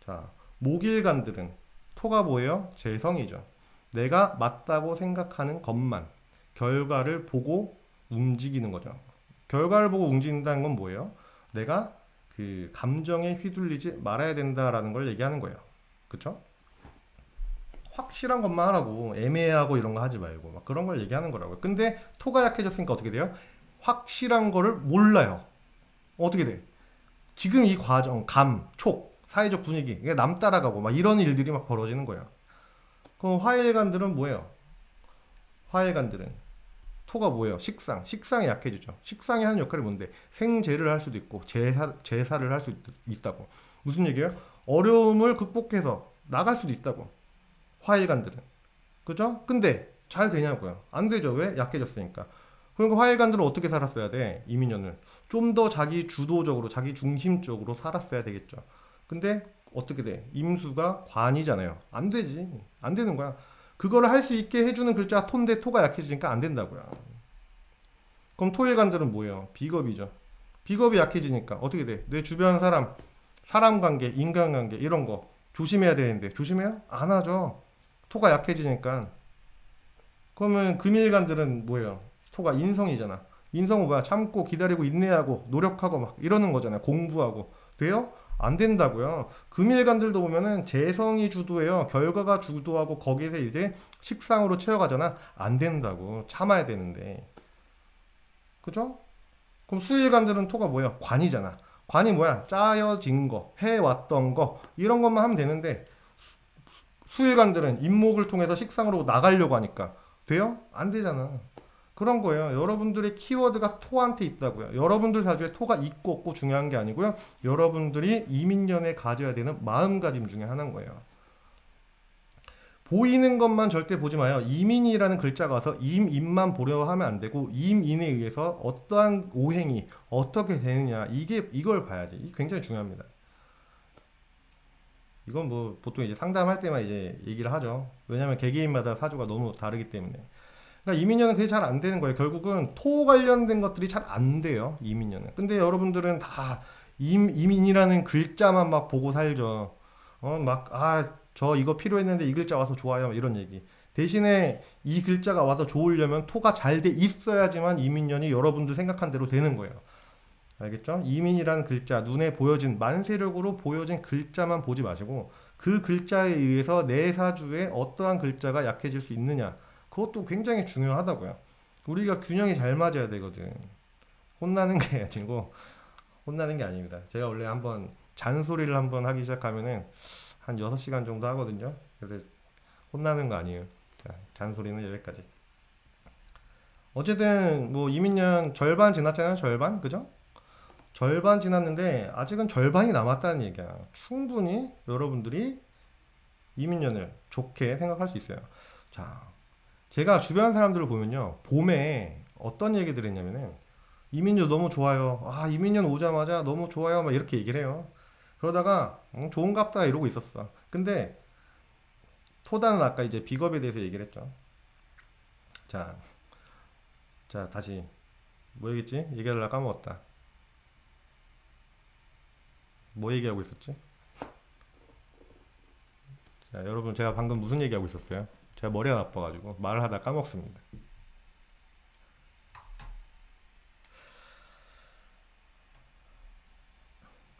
자, 목일간들은 토가 뭐예요? 재성이죠. 내가 맞다고 생각하는 것만 결과를 보고 움직이는 거죠. 결과를 보고 움직인다는 건 뭐예요? 내가 그 감정에 휘둘리지 말아야 된다라는 걸 얘기하는 거예요. 그쵸? 확실한 것만 하라고 애매하고 이런 거 하지 말고 막 그런 걸 얘기하는 거라고요. 근데 토가 약해졌으니까 어떻게 돼요? 확실한 거를 몰라요. 어떻게 돼? 지금 이 과정, 촉, 사회적 분위기, 이게 남 따라가고 막 이런 일들이 막 벌어지는 거예요. 그럼 화일관들은 뭐예요? 화일관들은 토가 뭐예요? 식상이 약해지죠. 식상이 하는 역할이 뭔데? 생제를 할 수도 있고 제사를 할 수 있다고. 무슨 얘기예요? 어려움을 극복해서 나갈 수도 있다고. 화일관들은. 그죠? 근데 잘 되냐고요? 안 되죠. 왜? 약해졌으니까. 그러니까 화일관들은 어떻게 살았어야 돼? 이민년을. 좀 더 자기 주도적으로, 자기 중심적으로 살았어야 되겠죠. 근데 어떻게 돼? 임수가 관이잖아요. 안 되지. 안 되는 거야. 그거를 할 수 있게 해주는 글자 토인데 토가 약해지니까 안 된다고요. 그럼 토일관들은 뭐예요? 비겁이죠. 비겁이 약해지니까 어떻게 돼? 내 주변 사람 관계, 인간관계 이런 거 조심해야 되는데 조심해요? 안 하죠. 토가 약해지니까. 그러면 금일관들은 뭐예요? 토가 인성이잖아. 인성은 뭐야? 참고 기다리고 인내하고 노력하고 막 이러는 거잖아요. 공부하고. 돼요? 안 된다고요. 금일간들도 보면은 재성이 주도해요. 결과가 주도하고 거기에서 이제 식상으로 채워가잖아. 안 된다고. 참아야 되는데. 그죠? 그럼 수일간들은 토가 뭐야? 관이잖아. 관이 뭐야? 짜여진 거, 해왔던 거 이런 것만 하면 되는데 수일간들은 임목을 통해서 식상으로 나가려고 하니까 돼요? 안 되잖아. 그런 거예요. 여러분들의 키워드가 토한테 있다고요. 여러분들 사주에 토가 있고 없고 중요한 게 아니고요. 여러분들이 이민년에 가져야 되는 마음가짐 중에 하나인 거예요. 보이는 것만 절대 보지 마요. 이민이라는 글자가 와서 임만 보려 하면 안 되고 임인에 의해서 어떠한 오행이 어떻게 되느냐 이걸 봐야지. 이게 굉장히 중요합니다. 이건 뭐 보통 이제 상담할 때만 이제 얘기를 하죠. 왜냐면 개개인마다 사주가 너무 다르기 때문에. 그러니까 이민년은 그게 잘 안 되는 거예요. 결국은 토 관련된 것들이 잘 안 돼요. 이민년은. 근데 여러분들은 다 이민이라는 글자만 막 보고 살죠. 저 이거 필요했는데 이 글자 와서 좋아요. 이런 얘기. 대신에 이 글자가 와서 좋으려면 토가 잘 돼 있어야지만 이민년이 여러분들 생각한 대로 되는 거예요. 알겠죠? 이민이라는 글자, 눈에 보여진, 만세력으로 보여진 글자만 보지 마시고 그 글자에 의해서 내 사주에 어떠한 글자가 약해질 수 있느냐. 그것도 굉장히 중요하다고요. 우리가 균형이 잘 맞아야 되거든. 혼나는 게 아니고, 혼나는 게 아닙니다. 제가 원래 한번 잔소리를 한번 하기 시작하면은 한 6시간 정도 하거든요. 그래서 혼나는 거 아니에요. 자, 잔소리는 여기까지. 어쨌든 뭐 이민년 절반 지났잖아요. 절반, 그죠? 절반 지났는데 아직은 절반이 남았다는 얘기야. 충분히 여러분들이 이민년을 좋게 생각할 수 있어요. 자, 제가 주변 사람들을 보면요. 봄에 어떤 얘기들 했냐면은 이민년 너무 좋아요. 이민년 오자마자 너무 좋아요. 막 이렇게 얘기를 해요. 그러다가 좋은갑다 이러고 있었어. 근데 토다는 아까 이제 비겁에 대해서 얘기를 했죠. 자, 다시 뭐 얘기했지? 얘기하려다 까먹었다. 뭐 얘기하고 있었지? 자, 여러분 제가 방금 무슨 얘기하고 있었어요? 제가 머리가 나빠가지고 말을 하다 까먹습니다.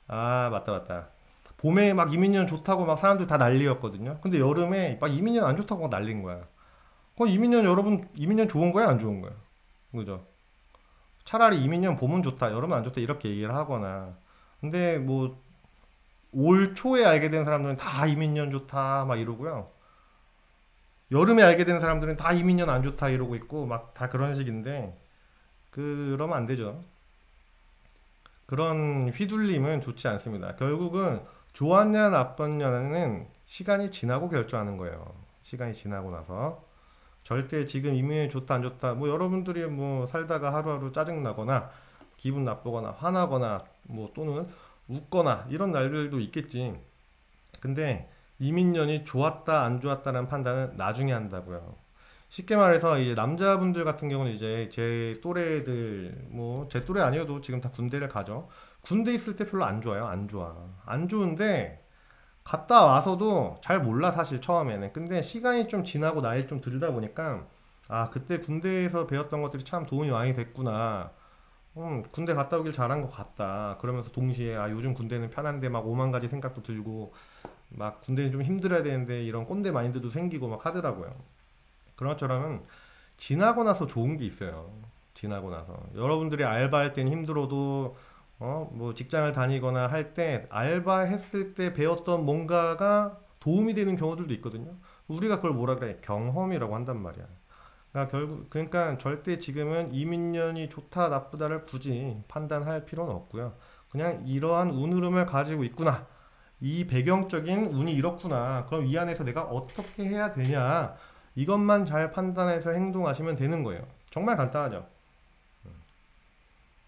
맞다. 봄에 막 이민년 좋다고 막 사람들 다 난리였거든요. 근데 여름에 막 이민년 안 좋다고 막 난린 거야. 그럼 이민년 좋은 거야, 안 좋은 거야? 그죠? 차라리 이민년 봄은 좋다, 여름은 안 좋다 이렇게 얘기를 하거나. 근데 뭐 올 초에 알게 된 사람들은 다 이민년 좋다 막 이러고요. 여름에 알게 된 사람들은 다 이민년 안 좋다 이러고 있고 막 다 그런 식인데 그러면 안 되죠. 그런 휘둘림은 좋지 않습니다. 결국은 좋았냐 나빴냐는 시간이 지나고 결정하는 거예요. 시간이 지나고 나서 절대 지금 이민이 좋다 안 좋다 뭐 여러분들이 뭐 살다가 하루하루 짜증나거나 기분 나쁘거나 화나거나 뭐 또는 웃거나 이런 날들도 있겠지. 근데 이민년이 좋았다 안 좋았다는 판단은 나중에 한다고요. 쉽게 말해서 이제 남자분들 같은 경우는 이제 제 또래들 뭐 제 또래 아니어도 지금 다 군대를 가죠. 군대 있을 때 별로 안 좋아요. 안 좋아. 안 좋은데 갔다 와서도 잘 몰라 사실 처음에는. 근데 시간이 좀 지나고 나이 좀 들다 보니까 그때 군대에서 배웠던 것들이 참 도움이 많이 됐구나. 군대 갔다 오길 잘한 것 같다. 그러면서 동시에 요즘 군대는 편한데 막 오만 가지 생각도 들고 막 군대는 좀 힘들어야 되는데 이런 꼰대 마인드도 생기고 막 하더라고요. 그런 것처럼 지나고 나서 좋은 게 있어요. 지나고 나서 여러분들이 알바할 땐 힘들어도 뭐 직장을 다니거나 할 때 알바했을 때 배웠던 뭔가가 도움이 되는 경우들도 있거든요. 우리가 그걸 뭐라 그래? 경험이라고 한단 말이야. 그러니까 절대 지금은 이민년이 좋다 나쁘다를 굳이 판단할 필요는 없고요. 그냥 이러한 운 흐름을 가지고 있구나. 이 배경적인 운이 이렇구나. 그럼 이 안에서 내가 어떻게 해야 되냐? 이것만 잘 판단해서 행동하시면 되는 거예요. 정말 간단하죠.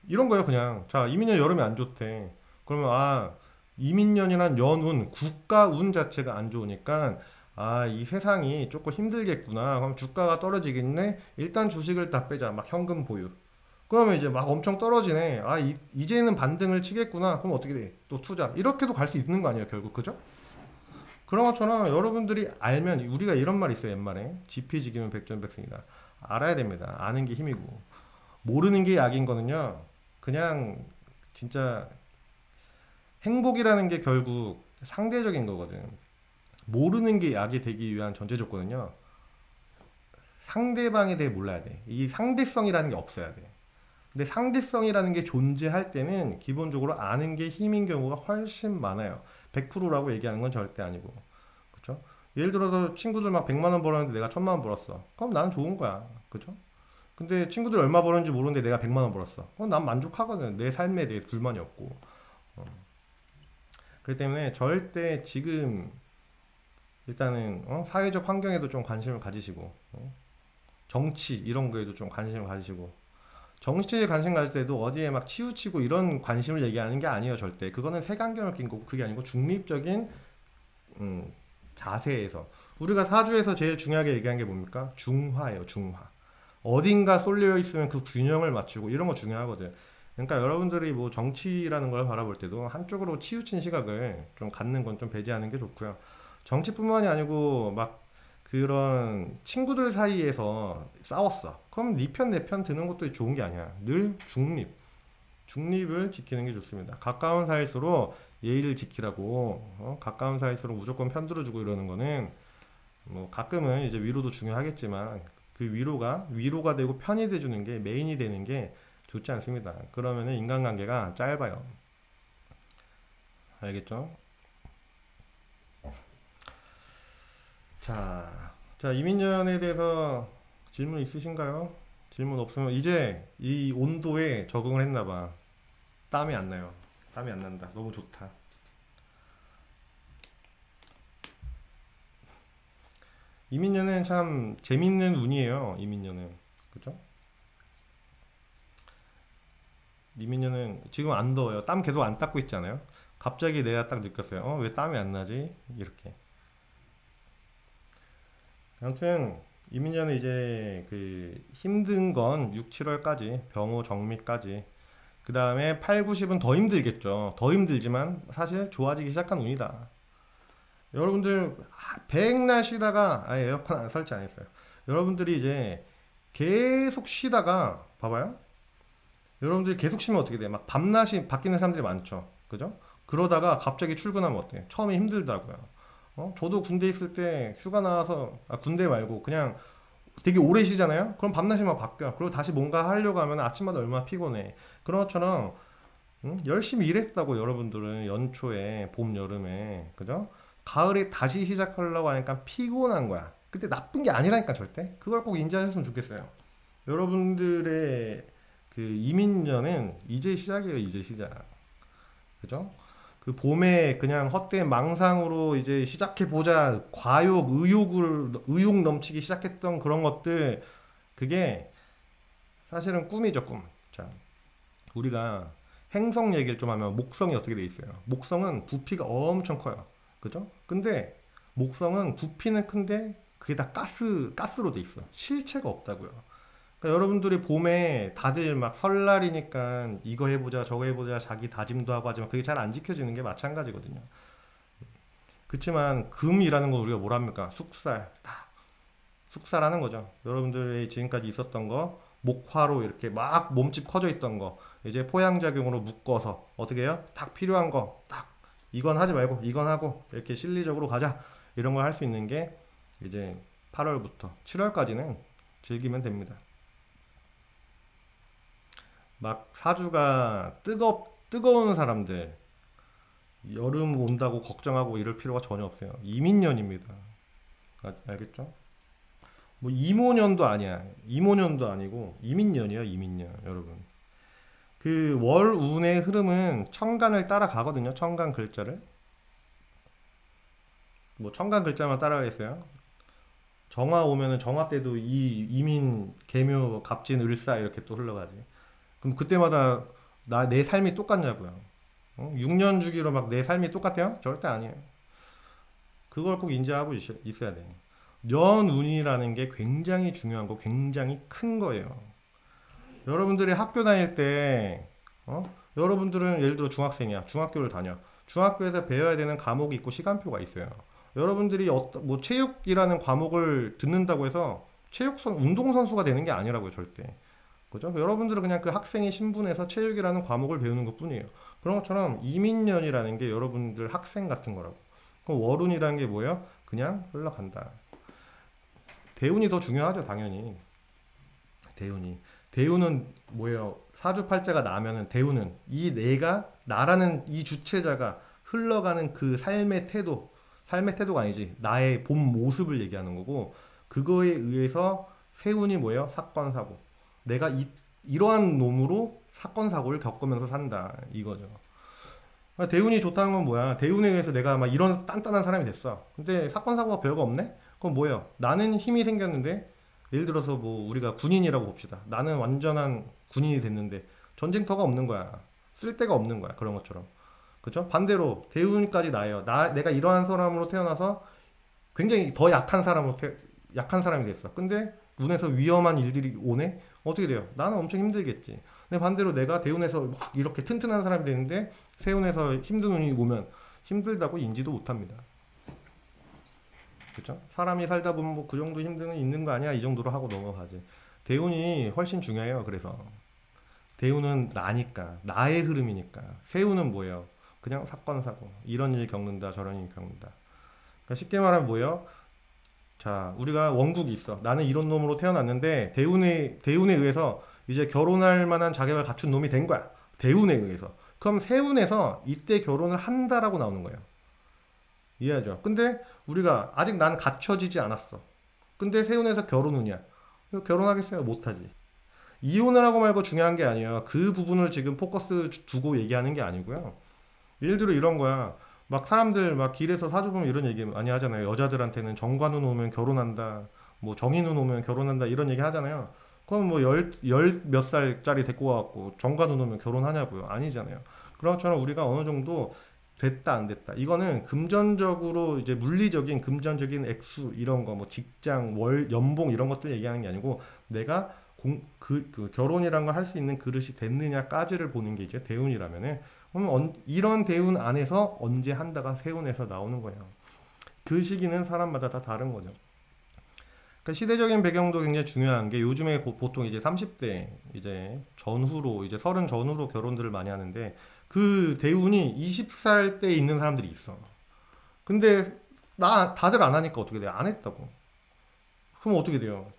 이런 거예요, 그냥. 자, 이민년 여름에 안 좋대. 그러면 이민년이란 연운, 국가 운 자체가 안 좋으니까 이 세상이 조금 힘들겠구나. 그럼 주가가 떨어지겠네. 일단 주식을 다 빼자. 막 현금 보유. 그러면 이제 막 엄청 떨어지네. 이제는 반등을 치겠구나. 그럼 어떻게 돼? 또 투자. 이렇게도 갈 수 있는 거 아니에요, 결국. 그죠? 그런 것처럼 여러분들이 알면 우리가 이런 말 있어요, 옛말에. 지피지기면 백전백승이다. 알아야 됩니다. 아는 게 힘이고. 모르는 게 약인 거는요. 그냥 진짜 행복이라는 게 결국 상대적인 거거든. 모르는 게 약이 되기 위한 전제 조건은요. 상대방에 대해 몰라야 돼. 이 상대성이라는 게 없어야 돼. 근데 상대성이라는 게 존재할 때는 기본적으로 아는 게 힘인 경우가 훨씬 많아요. 100%라고 얘기하는 건 절대 아니고. 그렇죠? 예를 들어서 친구들 막 100만 원 벌었는데 내가 1000만 원 벌었어. 그럼 나는 좋은 거야. 그렇죠? 근데 친구들 얼마 버는지 모르는데 내가 100만 원 벌었어. 난 만족하거든. 내 삶에 대해 불만이 없고. 어. 그렇기 때문에 절대 지금 일단은 사회적 환경에도 좀 관심을 가지시고 정치 이런 거에도 좀 관심을 가지시고 정치에 관심 가질 때도 어디에 막 치우치고 이런 관심을 얘기하는 게 아니에요. 절대 그거는 색안경을 낀 거고 그게 아니고 중립적인 음, 자세에서 우리가 사주에서 제일 중요하게 얘기한 게 뭡니까? 중화예요. 중화. 어딘가 쏠려 있으면 그 균형을 맞추고 이런 거 중요하거든. 그러니까 여러분들이 뭐 정치라는 걸 바라볼 때도 한쪽으로 치우친 시각을 좀 갖는 건 좀 배제하는 게 좋고요. 정치뿐만이 아니고 막 그런 친구들 사이에서 싸웠어. 그럼 네 편 내 편 드는 것도 좋은 게 아니야. 늘 중립. 중립을 지키는 게 좋습니다. 가까운 사이일수록 예의를 지키라고 가까운 사이일수록 무조건 편 들어주고 이러는 거는 뭐 가끔은 이제 위로도 중요하겠지만 그 위로가 되고 편이 돼주는 게 메인이 되는 게 좋지 않습니다. 그러면은 인간관계가 짧아요. 알겠죠? 자, 이민년에 대해서 질문 있으신가요? 질문 없으면 이제 이 온도에 적응을 했나 봐. 땀이 안 나요. 땀이 안 난다. 너무 좋다. 이민년은 참 재밌는 운이에요. 이민년은. 그죠? 이민년은 지금 안 더워요. 땀 계속 안 닦고 있잖아요. 갑자기 내가 딱 느꼈어요. 왜 땀이 안 나지? 이렇게. 아무튼 이민년은 이제 그 힘든 건 6, 7월까지 병호 정미까지 그 다음에 8, 9, 10은 더 힘들겠죠. 더 힘들지만 사실 좋아지기 시작한 운이다. 여러분들 백날 쉬다가 아예 에어컨 안 설치 안 했어요. 여러분들이 이제 계속 쉬다가 봐봐요. 여러분들이 계속 쉬면 어떻게 돼? 막 밤낮이 바뀌는 사람들이 많죠. 그죠? 그러다가 갑자기 출근하면 어때요? 처음에 힘들다고요. 저도 군대 있을 때 휴가 나와서 군대 말고 그냥 되게 오래 쉬잖아요. 그럼 밤낮이 막 바뀌어. 그리고 다시 뭔가 하려고 하면 아침마다 얼마나 피곤해. 그런 것처럼 열심히 일했다고 여러분들은 연초에 봄 여름에 그죠? 가을에 다시 시작하려고 하니까 피곤한 거야. 근데 나쁜 게 아니라니까 절대. 그걸 꼭 인지하셨으면 좋겠어요. 여러분들의 그 이민년은 이제 시작이에요. 이제 시작. 그죠? 그 봄에 그냥 헛된 망상으로 이제 시작해 보자 의욕 넘치기 시작했던 그런 것들 그게 사실은 꿈이죠 꿈. 자, 우리가 행성 얘기를 좀 하면 목성이 어떻게 돼 있어요? 목성은 부피가 엄청 커요. 그죠? 근데 목성은 부피는 큰데 그게 다 가스로 돼 있어. 실체가 없다고요. 그러니까 여러분들이 봄에 다들 막 설날이니까 이거 해보자 저거 해보자 자기 다짐도 하고 하지만 그게 잘 안 지켜지는 게 마찬가지거든요. 그렇지만 금이라는 건 우리가 뭐랍니까? 숙살하는 거죠. 여러분들이 지금까지 있었던 거 목화로 이렇게 막 몸집 커져 있던 거 이제 포양작용으로 묶어서 어떻게 해요? 딱 필요한 거 딱 이건 하지 말고 이건 하고 이렇게 실리적으로 가자 이런 걸 할 수 있는 게 이제 8월부터 7월까지는 즐기면 됩니다. 막 사주가 뜨거운 사람들 여름 온다고 걱정하고 이럴 필요가 전혀 없어요. 이민년입니다. 알겠죠? 뭐 이모년도 아니야. 이모년도 아니고 이민년이야, 이민년. 여러분. 그 월운의 흐름은 천간을 따라가거든요. 천간 글자를. 뭐 천간 글자만 따라가겠어요. 정화 오면은 정화 때도 이 이민 계묘 갑진 을사 이렇게 또 흘러가지. 그럼 그때마다 내 삶이 똑같냐고요. 6년 주기로 막 내 삶이 똑같아요? 절대 아니에요. 그걸 꼭 인지하고 있어야 돼요. 연운이라는 게 굉장히 중요한 거, 굉장히 큰 거예요. 여러분들이 학교 다닐 때, 여러분들은 예를 들어 중학생이야. 중학교를 다녀. 중학교에서 배워야 되는 과목이 있고 시간표가 있어요. 여러분들이 뭐 체육이라는 과목을 듣는다고 해서 운동선수가 되는 게 아니라고요, 절대. 그죠? 여러분들은 그냥 그 학생의 신분에서 체육이라는 과목을 배우는 것 뿐이에요. 그런 것처럼 이민년이라는 게 여러분들 학생 같은 거라고. 그럼 월운이라는 게 뭐예요? 그냥 흘러간다. 대운이 더 중요하죠, 당연히. 대운이. 대운은 뭐예요? 사주팔자가 나면은 대운은 나라는 이 주체자가 흘러가는 그 삶의 태도가 아니지. 나의 본 모습을 얘기하는 거고, 그거에 의해서 세운이 뭐예요? 사건, 사고. 내가 이러한 놈으로 사건 사고를 겪으면서 산다 이거죠. 대운이 좋다는 건 뭐야? 대운에 의해서 내가 막 이런 단단한 사람이 됐어. 근데 사건 사고가 별거 없네? 그럼 뭐예요? 나는 힘이 생겼는데 예를 들어서 뭐 우리가 군인이라고 봅시다. 나는 완전한 군인이 됐는데 전쟁터가 없는 거야. 쓸 데가 없는 거야. 그런 것처럼. 그죠? 반대로 대운까지 나예요. 내가 이러한 사람으로 태어나서 굉장히 더 약한 사람이 됐어. 근데 운에서 위험한 일들이 오네? 어떻게 돼요? 나는 엄청 힘들겠지. 근데 반대로 내가 대운에서 막 이렇게 튼튼한 사람이 되는데 세운에서 힘든 운이 오면 힘들다고 인지도 못합니다. 그렇죠? 사람이 살다 보면 뭐 그 정도 힘든 건 있는 거 아니야? 이 정도로 하고 넘어가지. 대운이 훨씬 중요해요. 그래서 대운은 나니까, 나의 흐름이니까. 세운은 뭐예요? 그냥 사건 사고, 이런 일 겪는다, 저런 일 겪는다. 그러니까 쉽게 말하면 뭐예요? 자, 우리가 원국이 있어. 나는 이런 놈으로 태어났는데 대운에 의해서 이제 결혼할 만한 자격을 갖춘 놈이 된 거야. 대운에 의해서. 그럼 세운에서 이때 결혼을 한다라고 나오는 거예요. 이해하죠? 근데 우리가 아직 난 갖춰지지 않았어. 근데 세운에서 결혼운이야. 결혼하겠어요? 못하지. 이혼을 하고 말고 중요한 게 아니에요. 그 부분을 지금 포커스 두고 얘기하는 게 아니고요. 예를 들어 이런 거야. 막 사람들 막 길에서 사주 보면 이런 얘기 많이 하잖아요. 여자들한테는 정관운 오면 결혼한다. 뭐 정인운 오면 결혼한다. 이런 얘기 하잖아요. 그럼 뭐 열 몇 살짜리 데리고 와갖고 정관운 오면 결혼하냐고요. 아니잖아요. 그런 것처럼 우리가 어느 정도 됐다 안 됐다. 이거는 금전적으로 이제 물리적인 금전적인 액수 이런 거 뭐 직장, 월, 연봉 이런 것들 얘기하는 게 아니고 내가 그 결혼이란 걸 할 수 있는 그릇이 됐느냐까지를 보는 게 이제 대운이라면은 그럼 이런 대운 안에서 언제 한다가 세운에서 나오는 거예요. 그 시기는 사람마다 다 다른 거죠. 그러니까 시대적인 배경도 굉장히 중요한 게 요즘에 보통 이제 30대 이제 전후로 이제 30 전후로 결혼들을 많이 하는데 그 대운이 20살 때 있는 사람들이 있어. 근데 다들 안 하니까 어떻게 돼? 안 했다고. 그럼 어떻게 돼요?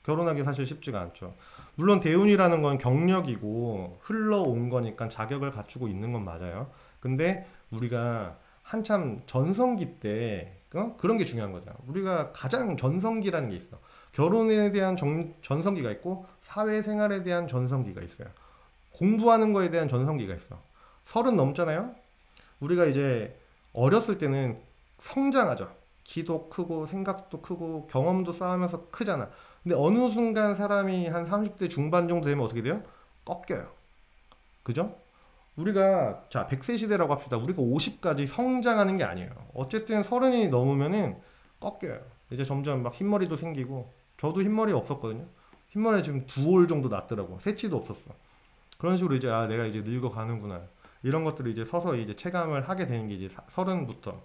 결혼하기 사실 쉽지가 않죠. 물론 대운이라는 건 경력이고 흘러온 거니까 자격을 갖추고 있는 건 맞아요. 근데 우리가 한참 전성기 때 그런 게 중요한 거죠. 우리가 가장 전성기라는 게 있어. 결혼에 대한 전성기가 있고 사회생활에 대한 전성기가 있어요. 공부하는 거에 대한 전성기가 있어. 30 넘잖아요. 우리가 이제 어렸을 때는 성장하죠. 키도 크고 생각도 크고 경험도 쌓으면서 크잖아. 근데 어느 순간 사람이 한 30대 중반 정도 되면 어떻게 돼요? 꺾여요. 그죠? 우리가 자 100세 시대라고 합시다. 우리가 50까지 성장하는 게 아니에요. 어쨌든 30이 넘으면은 꺾여요. 이제 점점 막 흰머리도 생기고 저도 흰머리 없었거든요. 흰머리 지금 2올 정도 났더라고. 새치도 없었어. 그런 식으로 이제 아 내가 이제 늙어가는구나. 이런 것들을 이제 서서히 이제 체감을 하게 되는 게 이제 30부터.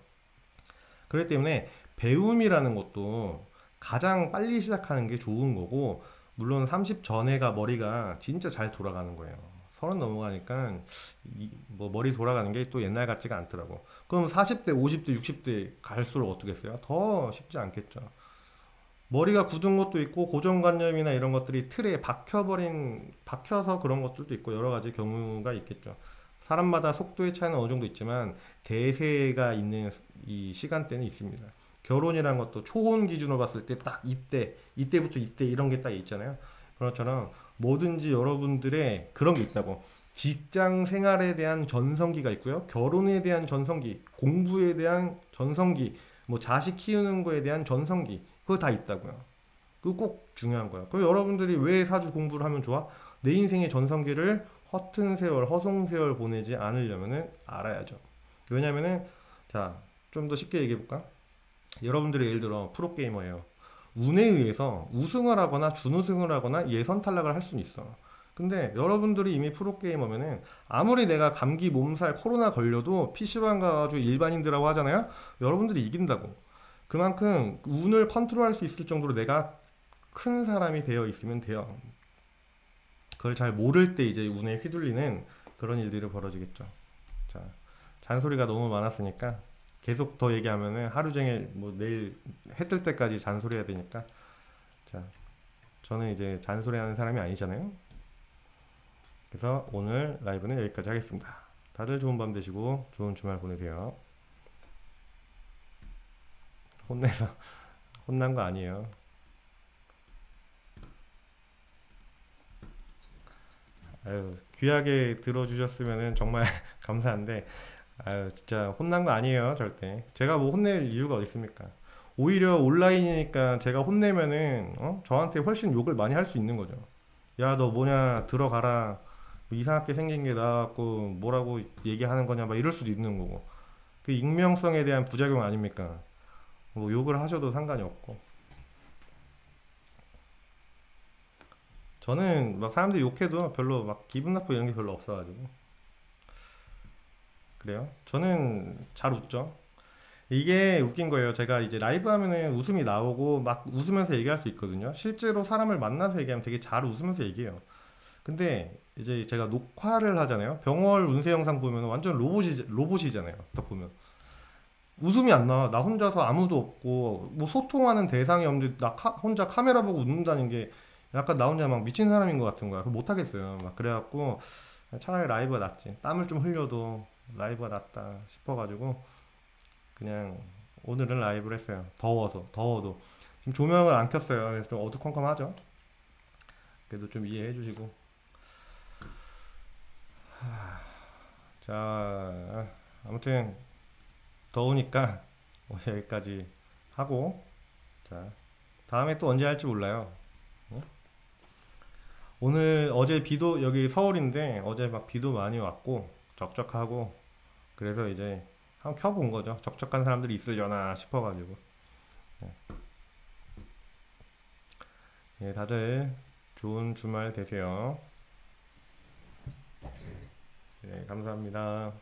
그렇기 때문에 배움이라는 것도 가장 빨리 시작하는 게 좋은 거고 물론 30 전에가 머리가 진짜 잘 돌아가는 거예요. 30 넘어가니까 뭐 머리 돌아가는 게 또 옛날 같지가 않더라고. 그럼 40대, 50대, 60대 갈수록 어떻겠어요? 더 쉽지 않겠죠. 머리가 굳은 것도 있고 고정관념이나 이런 것들이 틀에 박혀서 그런 것들도 있고 여러 가지 경우가 있겠죠. 사람마다 속도의 차이는 어느 정도 있지만 대세가 있는 이 시간대는 있습니다. 결혼이라는 것도 초혼 기준으로 봤을 때 딱 이때부터 이때 이런 게 딱 있잖아요. 그런 것처럼 뭐든지 여러분들의 그런 게 있다고. 직장 생활에 대한 전성기가 있고요. 결혼에 대한 전성기, 공부에 대한 전성기, 뭐 자식 키우는 거에 대한 전성기, 그거 다 있다고요. 그거 꼭 중요한 거예요. 그럼 여러분들이 왜 사주 공부를 하면 좋아? 내 인생의 전성기를 허튼 세월, 허송 세월 보내지 않으려면은 알아야죠. 왜냐면은 자, 좀 더 쉽게 얘기해 볼까? 여러분들이 예를 들어 프로게이머예요. 운에 의해서 우승을 하거나 준우승을 하거나 예선 탈락을 할 수는 있어. 근데 여러분들이 이미 프로게이머면은 아무리 내가 감기, 몸살, 코로나 걸려도 PC로 안 가가지고 일반인들하고 하잖아요. 여러분들이 이긴다고. 그만큼 운을 컨트롤할 수 있을 정도로 내가 큰 사람이 되어 있으면 돼요. 그걸 잘 모를 때 이제 운에 휘둘리는 그런 일들이 벌어지겠죠. 자, 잔소리가 너무 많았으니까 계속 더 얘기하면은 하루 종일 뭐 내일 해 뜰 때까지 잔소리해야 되니까 자, 저는 이제 잔소리하는 사람이 아니잖아요. 그래서 오늘 라이브는 여기까지 하겠습니다. 다들 좋은 밤 되시고 좋은 주말 보내세요. 혼내서 혼난 거 아니에요. 아유, 귀하게 들어주셨으면 정말 감사한데, 아유, 진짜 혼난 거 아니에요, 절대. 제가 뭐 혼낼 이유가 어디 있습니까? 오히려 온라인이니까 제가 혼내면은, 저한테 훨씬 욕을 많이 할 수 있는 거죠. 야, 너 뭐냐, 들어가라. 뭐 이상하게 생긴 게 나왔고, 뭐라고 얘기하는 거냐, 막 이럴 수도 있는 거고. 그 익명성에 대한 부작용 아닙니까? 뭐 욕을 하셔도 상관이 없고. 저는 막 사람들이 욕해도 별로 막 기분 나쁘고 이런 게 별로 없어가지고. 그래요? 저는 잘 웃죠. 이게 웃긴 거예요. 제가 이제 라이브 하면은 웃음이 나오고 막 웃으면서 얘기할 수 있거든요. 실제로 사람을 만나서 얘기하면 되게 잘 웃으면서 얘기해요. 근데 이제 제가 녹화를 하잖아요. 병월 운세 영상 보면 완전 로봇이잖아요. 딱 보면. 웃음이 안 나와. 나 혼자서 아무도 없고, 뭐 소통하는 대상이 없는데, 혼자 카메라 보고 웃는다는 게 약간 나 혼자 막 미친 사람인 것 같은 거야. 그거 못 하겠어요. 막 그래갖고 차라리 라이브가 낫지. 땀을 좀 흘려도 라이브가 낫다 싶어가지고 그냥 오늘은 라이브를 했어요. 더워도. 지금 조명을 안 켰어요. 그래서 좀 어두컴컴하죠. 그래도 좀 이해해 주시고. 자, 아무튼 더우니까 여기까지 하고, 자, 다음에 또 언제 할지 몰라요. 어? 오늘 어제 비도 여기 서울인데 어제 막 비도 많이 왔고 적적하고 그래서 이제 한번 켜본 거죠. 적적한 사람들이 있으려나 싶어가지고. 네, 예, 다들 좋은 주말 되세요. 네, 감사합니다.